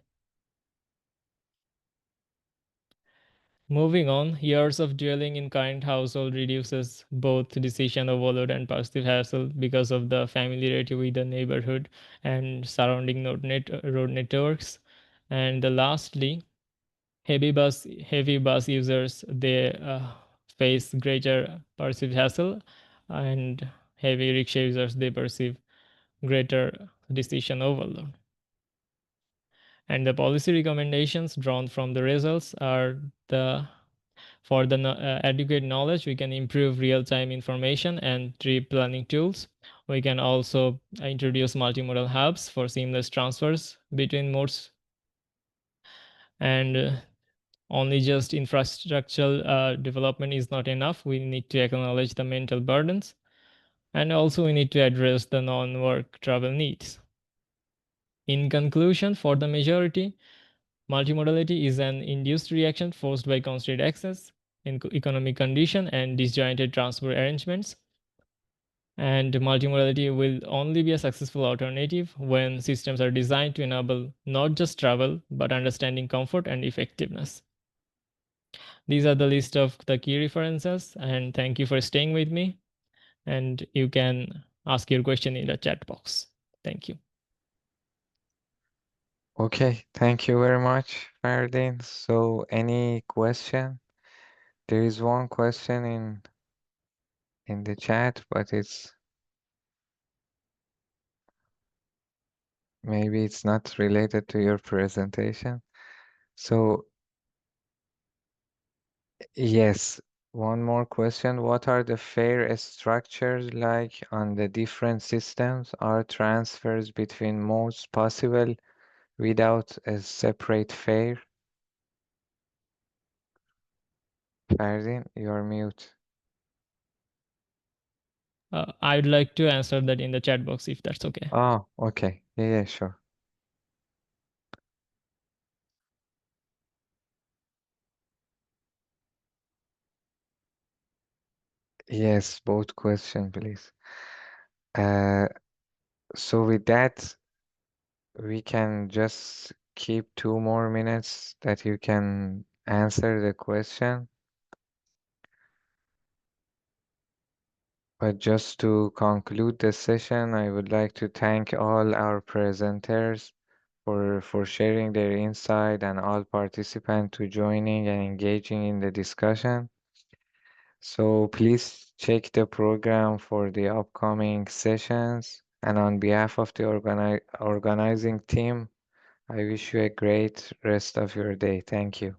Moving on, years of dwelling in current household reduces both decision overload and perceived hassle because of the familiarity with the neighborhood and surrounding road networks. And lastly, heavy bus users, they face greater perceived hassle, and heavy rickshaw users, they perceive greater decision overload. And the policy recommendations drawn from the results are for the adequate knowledge, we can improve real-time information and trip planning tools. We can also introduce multimodal hubs for seamless transfers between modes. And only just infrastructural development is not enough. We need to acknowledge the mental burdens. And also we need to address the non-work travel needs. In conclusion, for the majority, multimodality is an induced reaction forced by constrained access, economic condition, and disjointed transport arrangements. And multimodality will only be a successful alternative when systems are designed to enable not just travel, but understanding comfort and effectiveness. These are the list of the key references, and thank you for staying with me. And you can ask your question in the chat box. Thank you. Okay, thank you very much, Ferdin. So any question? There is one question in the chat, but maybe it's not related to your presentation. So Yes, one more question. What are the fare structures like on the different systems? Are transfers between modes possible without a separate fare? Fardin, you're mute. I'd like to answer that in the chat box if that's okay. Oh, okay. Yeah, sure. Yes, both question, please. So with that, we can just keep 2 more minutes that you can answer the question. But just to conclude the session, I would like to thank all our presenters for sharing their insight and all participants to joining and engaging in the discussion. So please check the program for the upcoming sessions. And on behalf of the organizing team, I wish you a great rest of your day. Thank you.